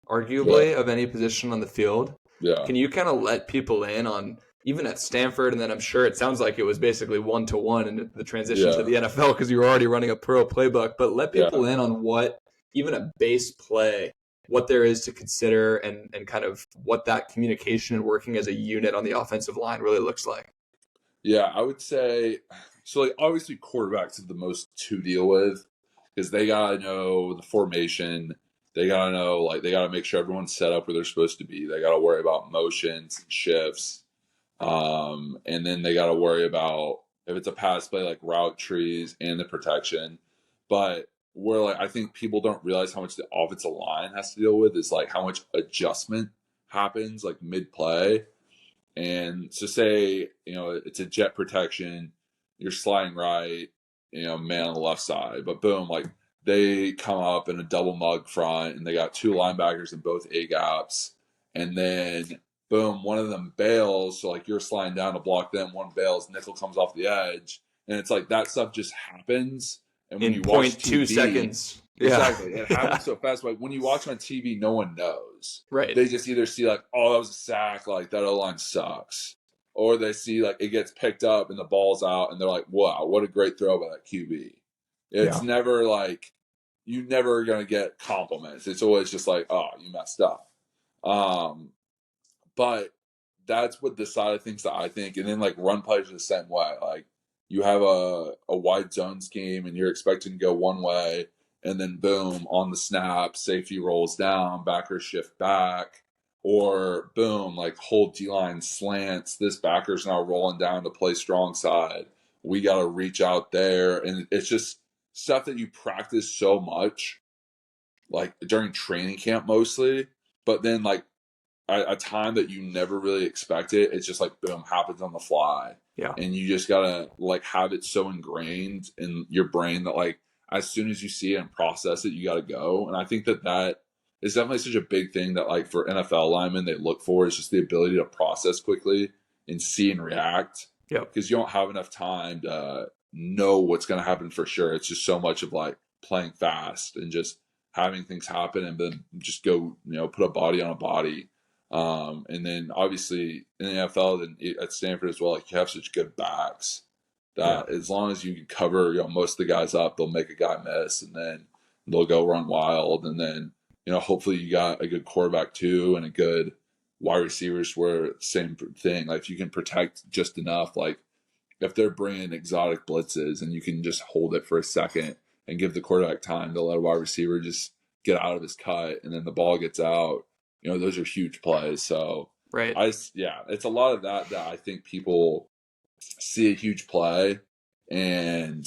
arguably, of any position on the field. Yeah. Can you kind of let people in on, even at Stanford, and then I'm sure it sounds like it was basically 1-to-1 in the transition to the NFL because you were already running a pro playbook, but let people in on what, even a base play, what there is to consider, and kind of what that communication and working as a unit on the offensive line really looks like. Yeah, I would say, so like obviously quarterbacks are the most to deal with because they got to know the formation. They got to know, like, they got to make sure everyone's set up where they're supposed to be. They got to worry about motions and shifts. And then they got to worry about, if it's a pass play, like route trees and the protection. But where, like, I think people don't realize how much the offensive line has to deal with is like how much adjustment happens like mid play. And so say, it's a jet protection, you're sliding right, man on the left side, but boom, like they come up in a double mug front, and they got two linebackers in both A gaps, and then boom, one of them bails. So like you're sliding down to block them, one bails, nickel comes off the edge, and it's like that stuff just happens. And when in you watch 0.2 TV, seconds. Exactly. It happens so fast. Like when you watch on TV, no one knows. Right. They just either see like, oh, that was a sack, like that O-line sucks. Or they see like it gets picked up and the ball's out, and they're like, wow, what a great throw by that QB. It's never like you're never going to get compliments. It's always just like, oh, you messed up. But that's what the side of things that I think. And then like run plays are the same way. Like you have a wide zone scheme and you're expecting to go one way, and then boom, on the snap, safety rolls down, backers shift back, or boom, like whole D-line slants. This backer's now rolling down to play strong side. We got to reach out there. And it's just stuff that you practice so much, like during training camp mostly, but then like a time that you never really expect it, it's just like boom, happens on the fly. Yeah. And you just gotta like have it so ingrained in your brain that like as soon as you see it and process it, you gotta go. And I think that is definitely such a big thing that like for NFL linemen they look for, is just the ability to process quickly and see and react. Yeah. Because you don't have enough time to know what's gonna happen for sure. It's just so much of like playing fast and just having things happen and then just go, put a body on a body. And then obviously in the NFL, then at Stanford as well, like you have such good backs that as long as you can cover, most of the guys up, they'll make a guy miss and then they'll go run wild. And then, hopefully you got a good quarterback too and a good wide receivers where same thing. Like if you can protect just enough, like if they're bringing exotic blitzes and you can just hold it for a second and give the quarterback time to let a wide receiver just get out of his cut and then the ball gets out. Those are huge plays. So, right. It's a lot of that I think people see a huge play and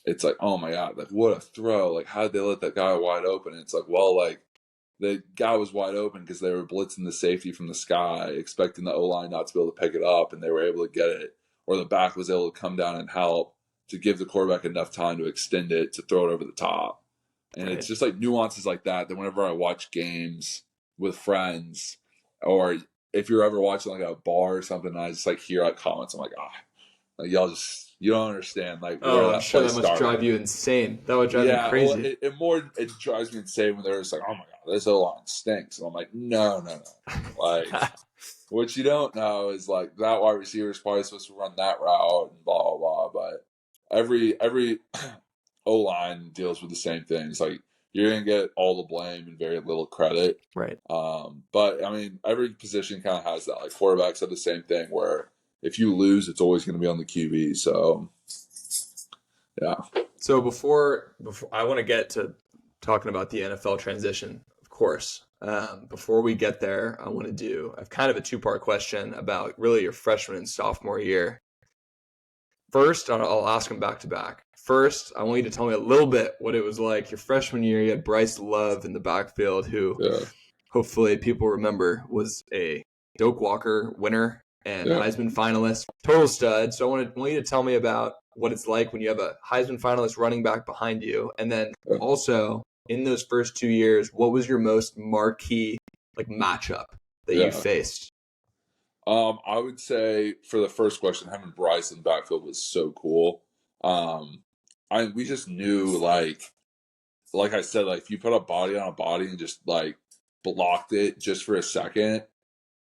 it's like, oh my God, like what a throw. Like how did they let that guy wide open? And it's like, well, like the guy was wide open because they were blitzing the safety from the sky, expecting the O-line not to be able to pick it up, and they were able to get it. Or the back was able to come down and help to give the quarterback enough time to extend it, to throw it over the top. And It's just like nuances like that whenever I watch games with friends, or if you're ever watching like a bar or something, and I just like hear like comments, I'm like, like y'all just, you don't understand like where I'm sure that must drive you insane. That would drive me crazy. Well, it drives me insane when they're just like, oh my God, this O-line stinks. And I'm like, no. Like what you don't know is like that wide receiver is probably supposed to run that route and blah blah blah. But every O-line deals with the same things. Like you're going to get all the blame and very little credit. Right. But, I mean, every position kind of has that. Like, quarterbacks have the same thing where if you lose, it's always going to be on the QB. So, yeah. So, before I want to get to talking about the NFL transition, of course. Before we get there, I have kind of a two-part question about really your freshman and sophomore year. First, I'll ask them back to back. First, I want you to tell me a little bit what it was like your freshman year. You had Bryce Love in the backfield, who hopefully people remember was a Doak Walker winner and Heisman finalist, total stud. So I want you to tell me about what it's like when you have a Heisman finalist running back behind you. And then also, in those first 2 years, what was your most marquee matchup that you faced? I would say for the first question, having Bryce in the backfield was so cool. We just knew like I said, like if you put a body on a body and just like blocked it just for a second,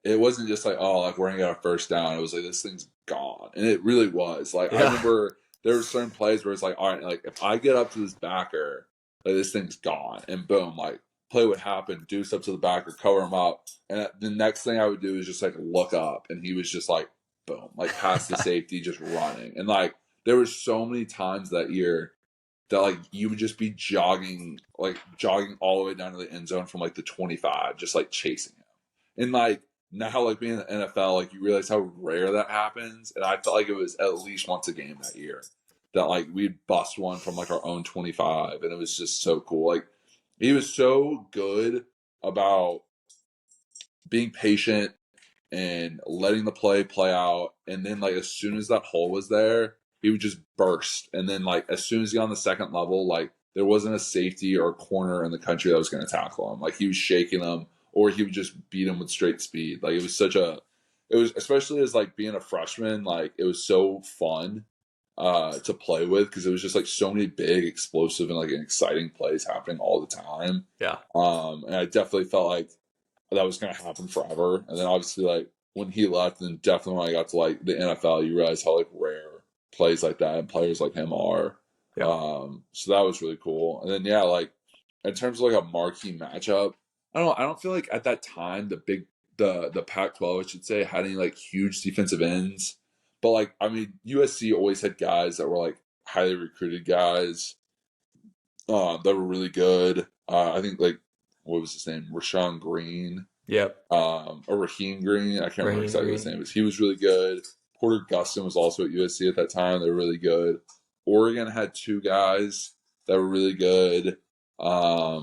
it wasn't just like, oh, like we're gonna get a first down. It was like this thing's gone, and it really was. Like I remember there were certain plays where it's like, all right, like if I get up to this backer, like this thing's gone, and boom, like play would happen, deuce up to the backer, cover him up, and the next thing I would do is just like look up, and he was just like boom, like past the safety, just running, and like. There were so many times that year that like you would just be jogging all the way down to the end zone from like the 25, just like chasing him. And like now, like being in the NFL, like you realize how rare that happens. And I felt like it was at least once a game that year that like we'd bust one from like our own 25, and it was just so cool. Like he was so good about being patient and letting the play out. And then like as soon as that hole was there, he would just burst. And then like as soon as he got on the second level, like there wasn't a safety or a corner in the country that was going to tackle him. Like he was shaking them, or he would just beat him with straight speed. Like it was especially as like being a freshman, like it was so fun to play with because it was just like so many big, explosive, and like exciting plays happening all the time. Yeah. And I definitely felt like that was going to happen forever. And then obviously like when he left, and definitely when I got to like the NFL, you realize how like rare plays like that and players like him are. So that was really cool. And then yeah, like in terms of like a marquee matchup, I don't feel like at that time the Pac-12 I should say had any like huge defensive ends. But like I mean USC always had guys that were like highly recruited guys that were really good. I think like what was his name? Rashawn Green. Yep. Or Raheem Green. I can't remember exactly Green. what his name is. He was really good. Porter Gustin was also at USC at that time. They were really good. Oregon had two guys that were really good. I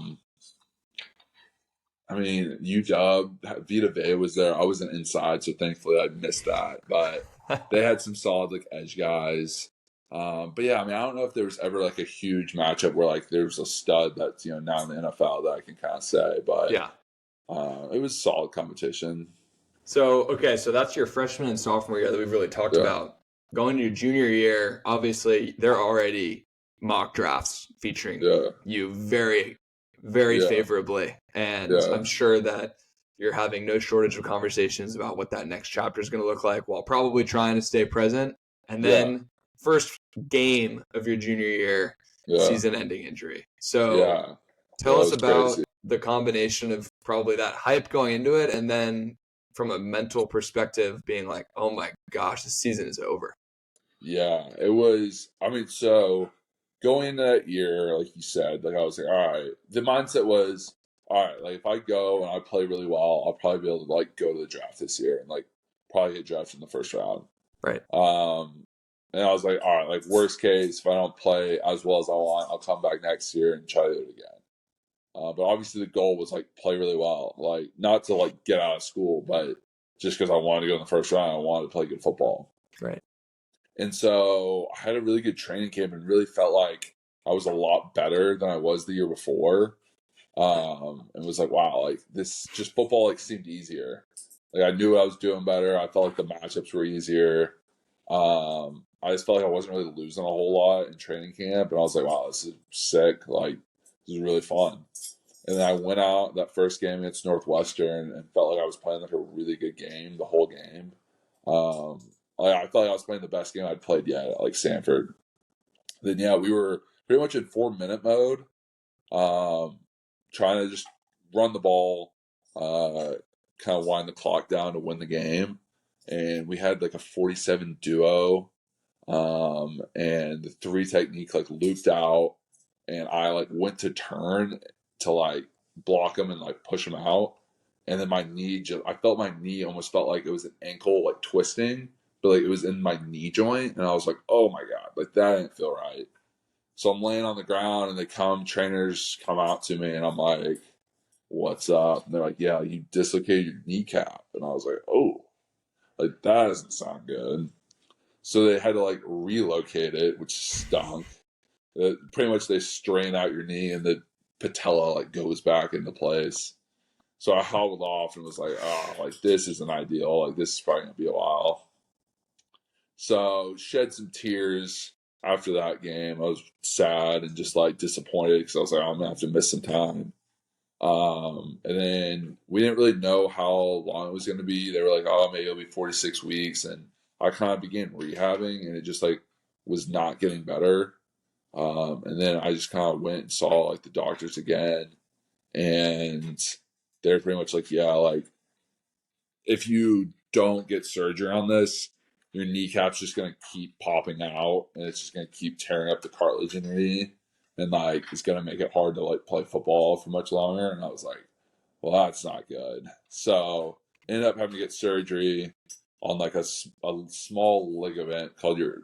mean, UW, Vita Vea was there. I wasn't inside, so thankfully I missed that. But they had some solid like edge guys. But yeah, I mean, I don't know if there was ever like a huge matchup where like there's a stud that's now in the NFL that I can kind of say. But Yeah. it was solid competition. So that's your freshman and sophomore year that we've really talked about. Going to your junior year, obviously there are already mock drafts featuring you very, very favorably. And I'm sure that you're having no shortage of conversations about what that next chapter is going to look like while probably trying to stay present. And then first game of your junior year, season-ending injury. So tell us about the combination of probably that hype going into it and then from a mental perspective being like, oh my gosh, the season is over. Yeah, it was. I mean, so going into that year, like you said, like I was like, all right. The mindset was, all right, like if I go and I play really well, I'll probably be able to like go to the draft this year and like probably get drafted in the first round. Right. And I was like, all right, like worst case, if I don't play as well as I want, I'll come back next year and try to do it again. But obviously the goal was like play really well, like not to like get out of school, but just because I wanted to go in the first round, I wanted to play good football. Right. And so I had a really good training camp and really felt like I was a lot better than I was the year before. And was like, wow, like this just football like seemed easier. Like I knew I was doing better. I felt like the matchups were easier. I just felt like I wasn't really losing a whole lot in training camp. And I was like, wow, this is sick. Like this is really fun. And then I went out that first game against Northwestern and felt like I was playing like a really good game the whole game. I felt like I was playing the best game I'd played yet at like Stanford. Then yeah, we were pretty much in 4-minute mode, trying to just run the ball, kind of wind the clock down to win the game. And we had like a 47 duo, and the 3 technique like looped out, and I like went to turn to like block him and like push him out. And then my knee I felt my knee almost felt like it was an ankle like twisting, but like it was in my knee joint. And I was like, oh my God, like that didn't feel right. So I'm laying on the ground and trainers come out to me and I'm like, what's up? And they're like, yeah, you dislocated your kneecap. And I was like, oh, like that doesn't sound good. So they had to like relocate it, which stunk. Pretty much they strain out your knee and the patella like goes back into place. So I hobbled off and was like, oh, like this isn't ideal. Like this is probably gonna be a while. So shed some tears after that game. I was sad and just like disappointed because I was like, oh, I'm gonna have to miss some time. And then we didn't really know how long it was gonna be. They were like, oh, maybe it'll be 46 weeks. And I kind of began rehabbing and it just like was not getting better. And then I just kind of went and saw like the doctors again, and they're pretty much like, yeah, like if you don't get surgery on this, your kneecap's just gonna keep popping out, and it's just gonna keep tearing up the cartilage in your knee, and like it's gonna make it hard to like play football for much longer. And I was like, well, that's not good. So ended up having to get surgery on like a small ligament called your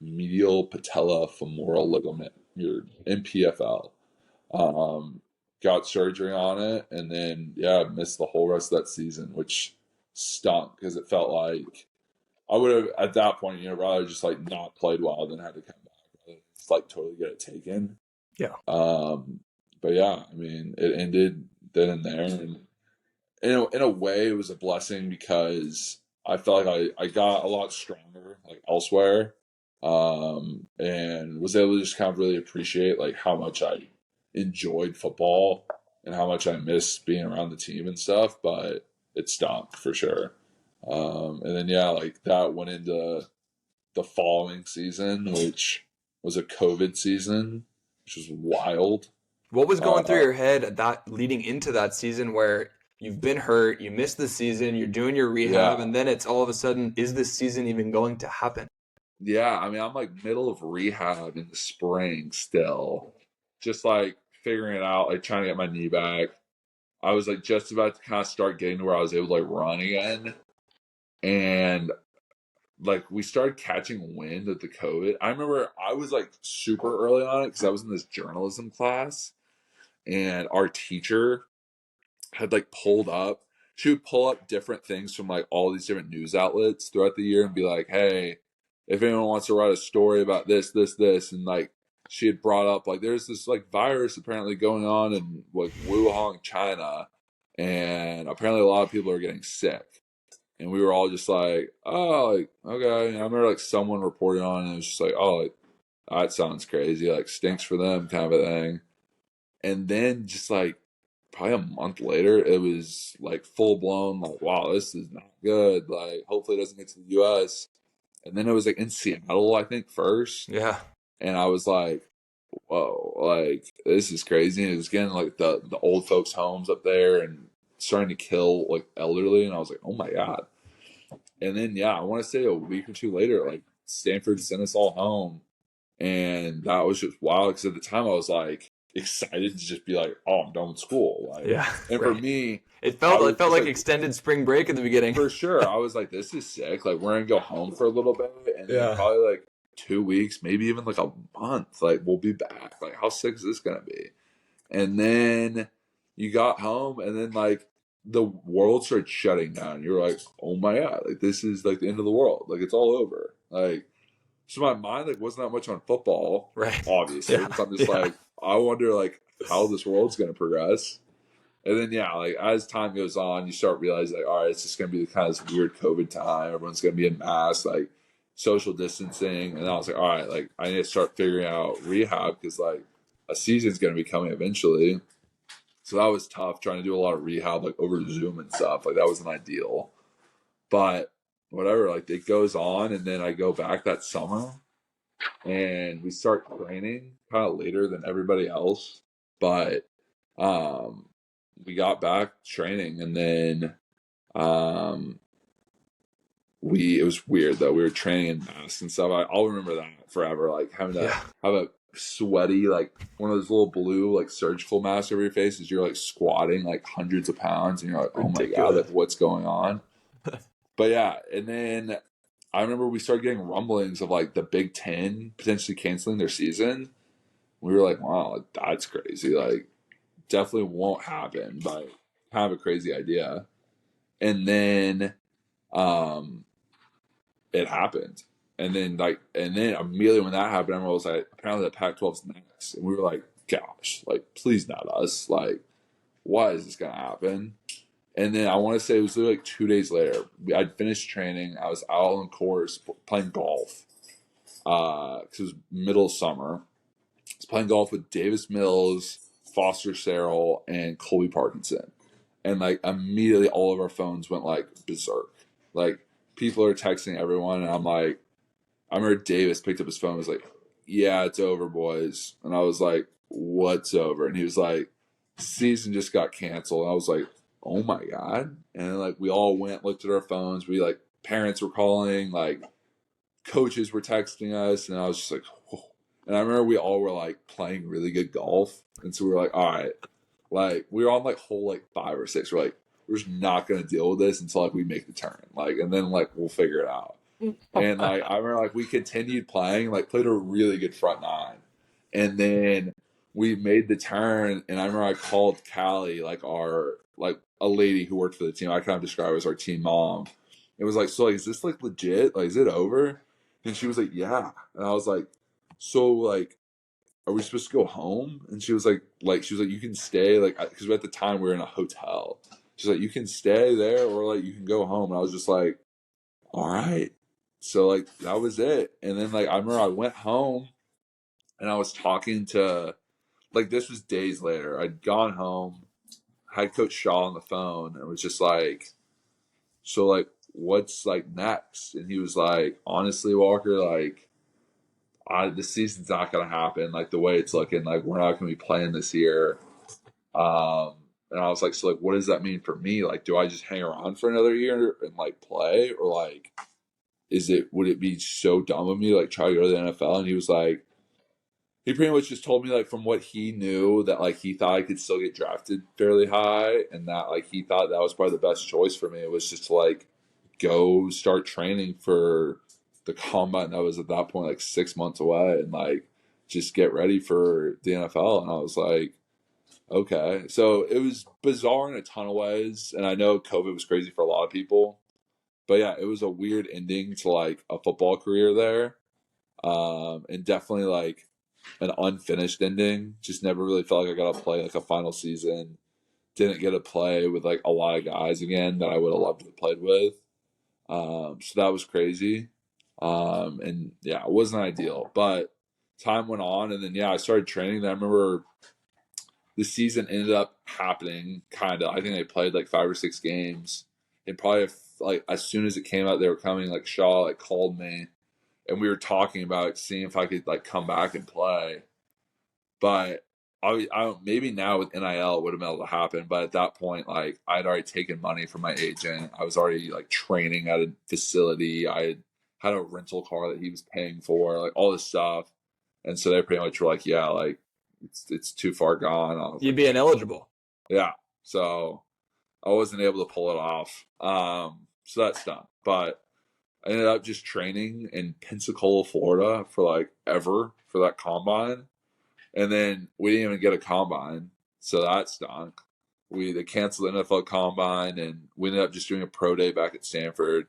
medial patella femoral ligament, your MPFL. Got surgery on it, and then missed the whole rest of that season, which stunk because it felt like I would have at that point, rather just like not played well than had to come back. Just like totally get it taken. Yeah. But yeah, I mean, it ended then and there, and in a way, it was a blessing because I felt like I got a lot stronger like elsewhere. And was able to just kind of really appreciate like how much I enjoyed football and how much I missed being around the team and stuff, but it stunk for sure. And then like that went into the following season, which was a COVID season, which was wild. What was going through your head at that leading into that season where you've been hurt, you missed the season, you're doing your rehab, and then it's all of a sudden, is this season even going to happen? Yeah, I mean, I'm like middle of rehab in the spring still, just like figuring it out, like trying to get my knee back. I was like just about to kind of start getting to where I was able to like run again. And like we started catching wind of the COVID. I remember I was like super early on it because I was in this journalism class, and our teacher had like pulled up. She would pull up different things from like all these different news outlets throughout the year and be like, "Hey, if anyone wants to write a story about this, this, this," and like she had brought up like there's this like virus apparently going on in like Wuhan, China, and apparently a lot of people are getting sick. And we were all just like, "Oh, like okay." And I remember like someone reported on it, and it was just like, "Oh, like that sounds crazy, like stinks for them," kind of a thing. And then just like probably a month later, it was like full blown, like, wow, this is not good. Like, hopefully it doesn't get to the US. And then it was like in Seattle, I think, first. Yeah. And I was like, whoa, like this is crazy. And it was getting like the old folks' homes up there and starting to kill like elderly. And I was like, oh my God. And then, yeah, I want to say a week or two later, like Stanford sent us all home. And that was just wild because at the time I was like excited to just be like, oh, I'm done with school. Like, yeah. And for me, it felt like extended spring break at the beginning. For sure. I was like, this is sick. Like, we're going to go home for a little bit. And then probably like 2 weeks, maybe even like a month, like we'll be back. Like, how sick is this going to be? And then you got home and then like the world started shutting down. You were like, oh my God, like this is like the end of the world. Like it's all over. Like, so my mind like wasn't that much on football, right? Obviously. Yeah. So I'm just like, I wonder like how this world's going to progress. And then, yeah, like as time goes on, you start realizing, like, all right, it's just going to be kind of this weird COVID time. Everyone's going to be in masks, like social distancing. And I was like, all right, like I need to start figuring out rehab because like a season's going to be coming eventually. So that was tough trying to do a lot of rehab, like over Zoom and stuff. Like that wasn't ideal. But whatever, like it goes on. And then I go back that summer and we start training kind of later than everybody else. But, we got back training and then it was weird though. We were training in masks and stuff. I'll remember that forever. Like having to have a sweaty, like one of those little blue like surgical masks over your face as you're like squatting like hundreds of pounds and you're like, oh my God, like what's going on? But yeah, and then I remember we started getting rumblings of like the Big Ten potentially canceling their season. We were like, wow, like, that's crazy. Like definitely won't happen, but kind of a crazy idea. And then it happened. And then immediately when that happened, everyone was like, apparently the Pac-12's next. And we were like, gosh, like please not us. Like, why is this gonna happen? And then I want to say it was literally like 2 days later. I'd finished training. I was out on the course playing golf. Because it was middle of summer. I was playing golf with Davis Mills, Foster Sarrell, and Colby Parkinson. And like immediately all of our phones went like berserk. Like people are texting everyone, and I'm like, I remember Davis picked up his phone and was like, yeah, it's over, boys. And I was like, what's over? And he was like, season just got canceled. And I was like, oh my God. And like we all went, looked at our phones. We like parents were calling, like coaches were texting us, and I was just like, whoa. And I remember we all were like playing really good golf. And so we were like, all right, like we were on like hole like 5 or 6. We're like, we're just not gonna deal with this until like we make the turn. Like, and then like we'll figure it out. And like I remember like we continued playing, like played a really good front nine. And then we made the turn, and I remember I called Callie, like our like a lady who worked for the team. I kind of describe her as our team mom. It was like, so like, is this like legit? Like, is it over? And she was like, yeah. And I was like, so like, are we supposed to go home? And she was like, you can stay, like, because at the time we were in a hotel. She's like, you can stay there or like you can go home. And I was just like, all right. So like that was it. And then like I remember I went home and I was talking to, like, this was days later. I'd gone home, had Coach Shaw on the phone, and was just like, so like what's like next? And he was like, honestly, Walker, like the season's not going to happen like the way it's looking. Like we're not going to be playing this year. And I was like, so like, what does that mean for me? Like, do I just hang around for another year and like play, or like, would it be so dumb of me to, like, try to go to the NFL? And he was like, he pretty much just told me like from what he knew that like he thought I could still get drafted fairly high, and that like he thought that was probably the best choice for me. It was just to like go start training for the combine that was at that point like 6 months away, and like just get ready for the NFL. And I was like, okay. So it was bizarre in a ton of ways, and I know COVID was crazy for a lot of people, but yeah, it was a weird ending to like a football career there, and definitely like an unfinished ending. Just never really felt like I got to play like a final season. Didn't get to play with like a lot of guys again that I would have loved to have played with. So that was crazy. And yeah, it wasn't ideal, but time went on, and then yeah, I started training. Then I remember the season ended up happening kind of. I think they played like 5 or 6 games, and probably like as soon as it came out they were coming, like Shaw like called me, and we were talking about seeing if I could like come back and play. But I maybe now with NIL it would have been able to happen. But at that point, like I'd already taken money from my agent. I was already like training at a facility. I had a rental car that he was paying for, like all this stuff. And so they pretty much were like, yeah, like it's too far gone. You'd be ineligible. Yeah. So I wasn't able to pull it off. So that's done. But I ended up just training in Pensacola, Florida for like ever for that combine. And then we didn't even get a combine. So that stunk. They canceled the NFL combine, and we ended up just doing a pro day back at Stanford,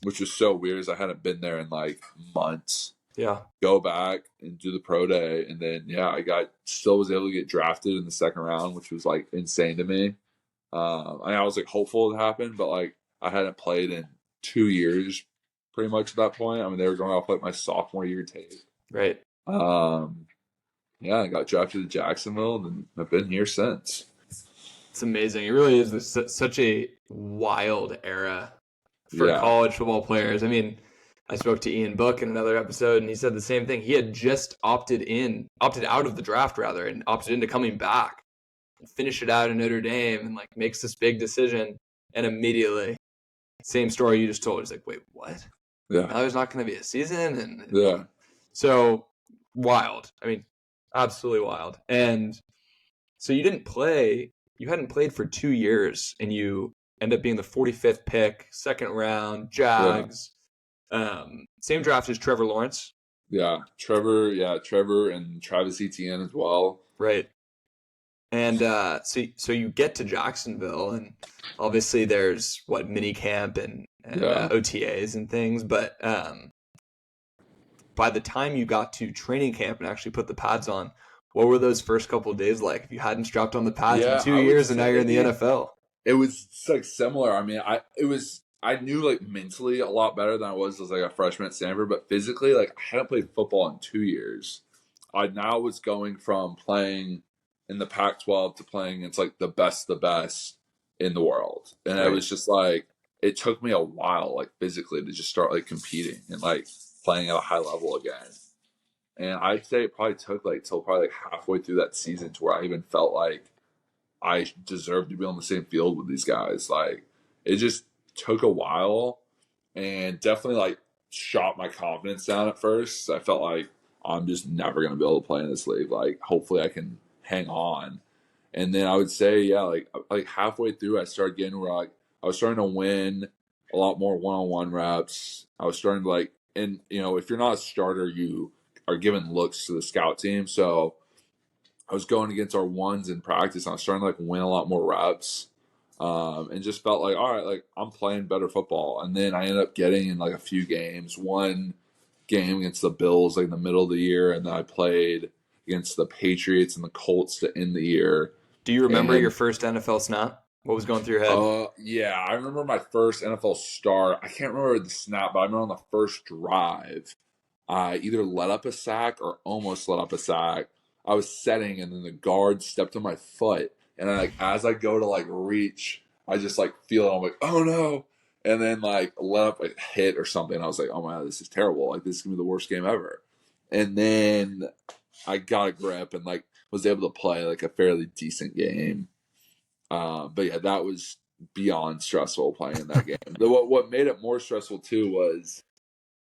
which was so weird as I hadn't been there in like months. Yeah. Go back and do the pro day. And then, yeah, still was able to get drafted in the second round, which was like insane to me. I was like hopeful it happened, but like I hadn't played in 2 years pretty much at that point. I mean, they were going off like my sophomore year tape. Right. Yeah, I got drafted to Jacksonville, and I've been here since. It's amazing. It really is such a wild era for college football players. I mean, I spoke to Ian Book in another episode, and he said the same thing. He had just opted out of the draft rather, and opted into coming back and finish it out in Notre Dame, and like makes this big decision, and immediately, same story you just told. He's like, wait, what? Yeah. Now there's not going to be a season, and yeah. So wild. I mean, absolutely wild. And so you didn't play. You hadn't played for 2 years, and you end up being the 45th pick, second round, Jags. Yeah. Same draft as Trevor Lawrence. Yeah, Trevor and Travis Etienne as well. Right. And so you get to Jacksonville, and obviously there's mini camp and OTAs and things, but by the time you got to training camp and actually put the pads on, what were those first couple of days like? If you hadn't strapped on the pads in 2 years and now you're in the NFL. It was like similar. I mean, I knew like mentally a lot better than I was as like a freshman at Stanford, but physically, like I hadn't played football in 2 years. I now was going from playing in the Pac-12 to playing against like the best in the world. And It was just like, it took me a while, like physically, to just start like competing and like playing at a high level again. And I'd say it probably took like till probably like halfway through that season to where I even felt like I deserved to be on the same field with these guys. Like it just took a while, and definitely like shot my confidence down at first. I felt like I'm just never going to be able to play in this league. Like hopefully I can hang on. And then I would say, yeah, like halfway through I started getting where like I was starting to win a lot more one-on-one reps. I was starting to like, and you know, if you're not a starter, you are given looks to the scout team. So I was going against our ones in practice, and I was starting to like win a lot more reps, and just felt like, all right, like I'm playing better football. And then I ended up getting in like a few games. One game against the Bills like in the middle of the year, and then I played against the Patriots and the Colts to end the year. Do you remember your first NFL snap? What was going through your head? Yeah, I remember my first NFL start. I can't remember the snap, but I remember on the first drive, I either let up a sack or almost let up a sack. I was setting, and then the guard stepped on my foot, and then like as I go to like reach, I just like feel it. I'm like, oh no, and then like let up a hit or something. I was like, oh my God, this is terrible. Like this is gonna be the worst game ever. And then I got a grip and like was able to play like a fairly decent game. But yeah, that was beyond stressful playing that game. What made it more stressful too was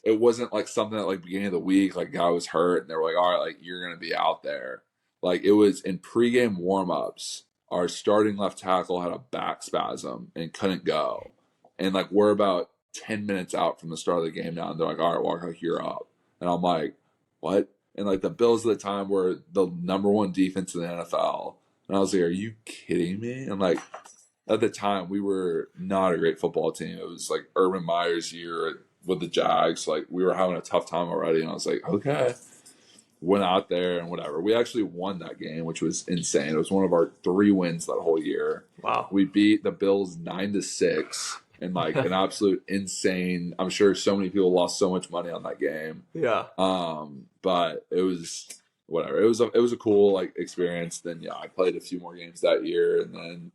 it wasn't like something at like beginning of the week, like a guy was hurt and they were like, all right, like you're gonna be out there. Like it was in pregame warmups, our starting left tackle had a back spasm and couldn't go. And like we're about 10 minutes out from the start of the game now, and they're like, all right, Walker, you're up. And I'm like, what? And like the Bills at the time were the number one defense in the NFL. And I was like, are you kidding me? And like at the time we were not a great football team. It was like Urban Meyer's year with the Jags. Like we were having a tough time already, and I was like, okay. Went out there and whatever. We actually won that game, which was insane. It was one of our 3 wins that whole year. Wow. We beat the Bills 9-6 and like an absolute insane. I'm sure so many people lost so much money on that game. Yeah. But it was whatever. It was a cool like experience. Then yeah, I played a few more games that year, and then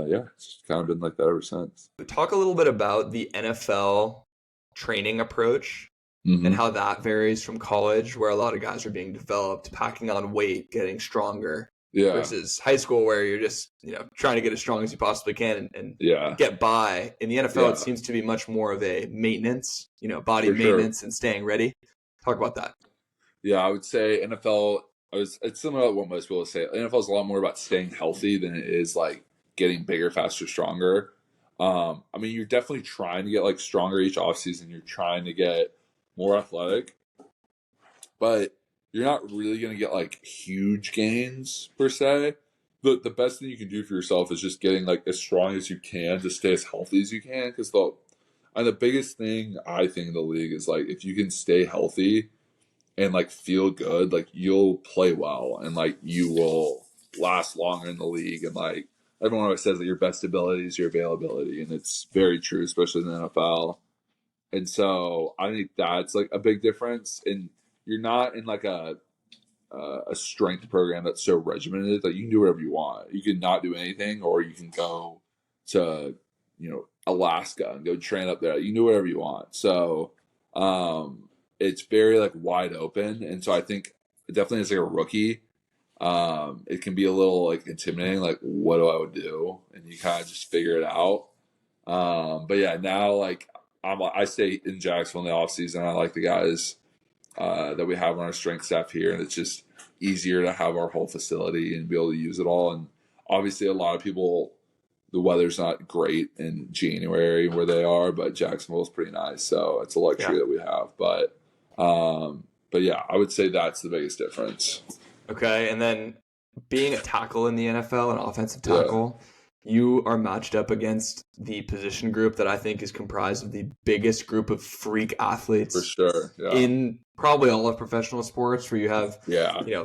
yeah, it's kind of been like that ever since. Talk a little bit about the NFL training approach. Mm-hmm. And how that varies from college, where a lot of guys are being developed, packing on weight, getting stronger, versus high school, where you're just trying to get as strong as you possibly can and get by. In the NFL, it seems to be much more of a maintenance, body maintenance and staying ready. Talk about that. Yeah, I would say NFL. It's similar to what most people say. NFL is a lot more about staying healthy than it is like getting bigger, faster, stronger. I mean, you're definitely trying to get like stronger each offseason. You're trying to get more athletic, but you're not really going to get like huge gains per se. The best thing you can do for yourself is just getting like as strong as you can to stay as healthy as you can. Because the biggest thing I think in the league is like if you can stay healthy and like feel good, like you'll play well and like you will last longer in the league. And like everyone always says that your best ability is your availability, and it's very true, especially in the NFL. And so I think that's like a big difference. And you're not in like a strength program that's so regimented that you can do whatever you want. You can not do anything, or you can go to Alaska and go train up there. You can do whatever you want. So it's very like wide open. And so I think definitely as like a rookie, it can be a little like intimidating. Like what do I do? And you kind of just figure it out. But yeah, now like. I stay in Jacksonville in the off season. I like the guys that we have on our strength staff here, and it's just easier to have our whole facility and be able to use it all. And obviously, a lot of people, the weather's not great in January where they are, but Jacksonville is pretty nice, so it's a luxury that we have. But yeah, I would say that's the biggest difference. Okay, and then being a tackle in the NFL, an offensive tackle. Yeah. You are matched up against the position group that I think is comprised of the biggest group of freak athletes for sure. Yeah. In probably all of professional sports, where you have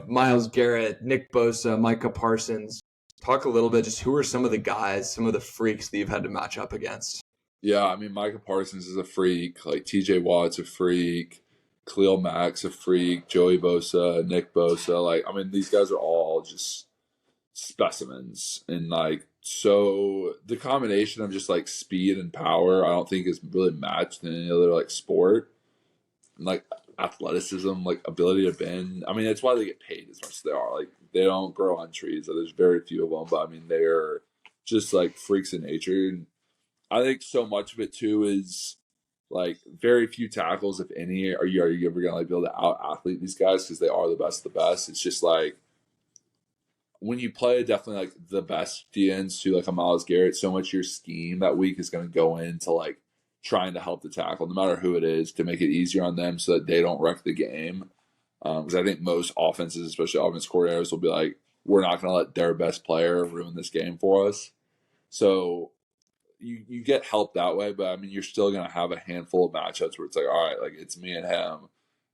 Myles Garrett, Nick Bosa, Micah Parsons. Talk a little bit, just who are some of the guys, some of the freaks that you've had to match up against? Yeah, I mean, Micah Parsons is a freak. Like TJ Watt's a freak. Khalil Mack's a freak. Joey Bosa, Nick Bosa. Like, I mean, these guys are all just specimens. And like, so the combination of just like speed and power, I don't think is really matched in any other like sport. And like athleticism, like ability to bend. I mean, that's why they get paid as much as they are. Like they don't grow on trees. So there's very few of them, but I mean, they're just like freaks in nature. And I think so much of it too is like very few tackles, if any, are you ever gonna like be able to out athlete these guys because they are the best of the best. It's just like when you play definitely like the best DNs to like a Myles Garrett, so much your scheme that week is going to go into like trying to help the tackle, no matter who it is, to make it easier on them so that they don't wreck the game. Because I think most offenses, especially offense coordinators, will be like, we're not going to let their best player ruin this game for us. So you get help that way, but I mean, you're still going to have a handful of matchups where it's like, all right, like it's me and him.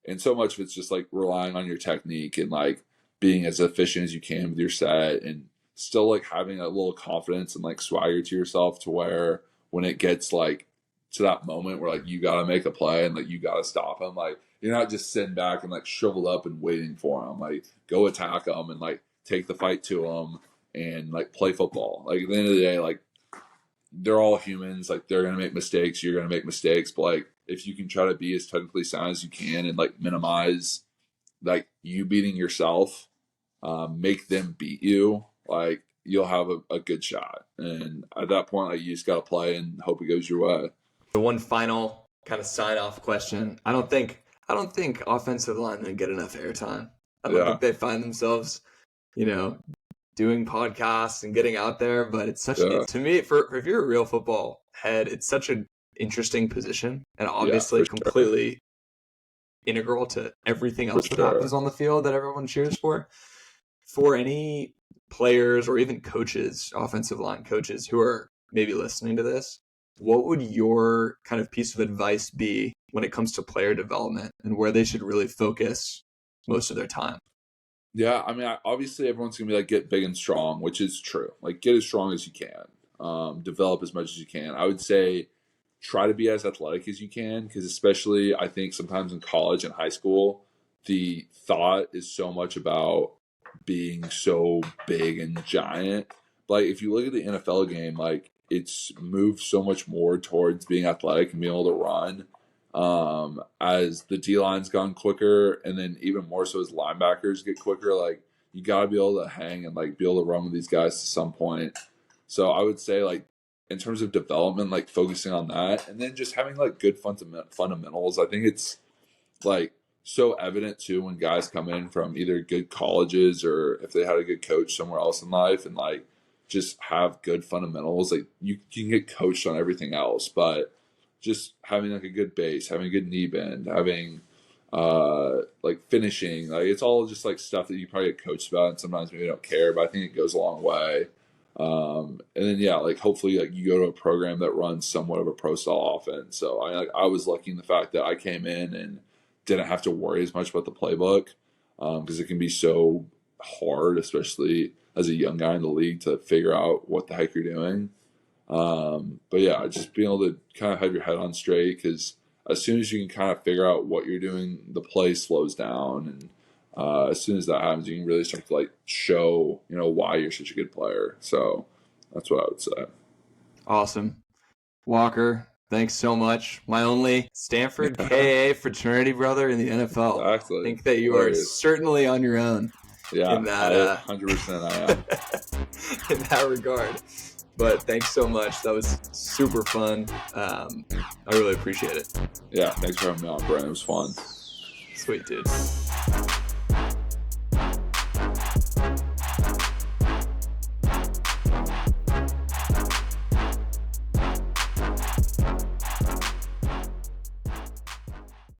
And so much of it's just like relying on your technique and like being as efficient as you can with your set and still like having a little confidence and like swagger to yourself to where when it gets like to that moment where like you got to make a play and like you got to stop him, like you're not just sitting back and like shriveled up and waiting for him. Like go attack him and like take the fight to him and like play football. Like at the end of the day, like they're all humans. Like they're going to make mistakes. You're going to make mistakes, but like if you can try to be as technically sound as you can and like minimize like you beating yourself, make them beat you, like you'll have a good shot. And at that point, like you just got to play and hope it goes your way. The one final kind of sign off question. I don't think offensive linemen get enough airtime. I don't think they find themselves, doing podcasts and getting out there, but it's such to me, if you're a real football head, it's such an interesting position and obviously completely integral to everything else that happens on the field that everyone cheers for. For any players or even coaches, offensive line coaches who are maybe listening to this, what would your kind of piece of advice be when it comes to player development and where they should really focus most of their time? Yeah, I mean, obviously everyone's going to be like, get big and strong, which is true. Like, get as strong as you can. Develop as much as you can. I would say try to be as athletic as you can, because especially I think sometimes in college and high school, the thought is so much about being so big and giant. Like, if you look at the NFL game, like, it's moved so much more towards being athletic and being able to run. As the D-line's gone quicker, and then even more so as linebackers get quicker, like you got to be able to hang and like be able to run with these guys to some point. So I would say like in terms of development, like focusing on that, and then just having like good fundamentals. I think it's like so evident too when guys come in from either good colleges or if they had a good coach somewhere else in life and like just have good fundamentals. Like you can get coached on everything else, but just having like a good base, having a good knee bend, having like finishing, like it's all just like stuff that you probably get coached about and sometimes maybe don't care, but I think it goes a long way. And then like hopefully like you go to a program that runs somewhat of a pro style offense. So I was lucky in the fact that I came in and didn't have to worry as much about the playbook, because it can be so hard, especially as a young guy in the league, to figure out what the heck you're doing. But yeah, just being able to kind of have your head on straight, because as soon as you can kind of figure out what you're doing, the play slows down, and as soon as that happens, you can really start to like show why you're such a good player. So that's what I would say. Awesome, Walker. Thanks so much. My only Stanford KA fraternity brother in the NFL. Exactly. I think that you are certainly on your own. Yeah, in that 100% I am. In that regard. But thanks so much. That was super fun. I really appreciate it. Yeah, thanks for having me on, Brent. It was fun. Sweet, dude.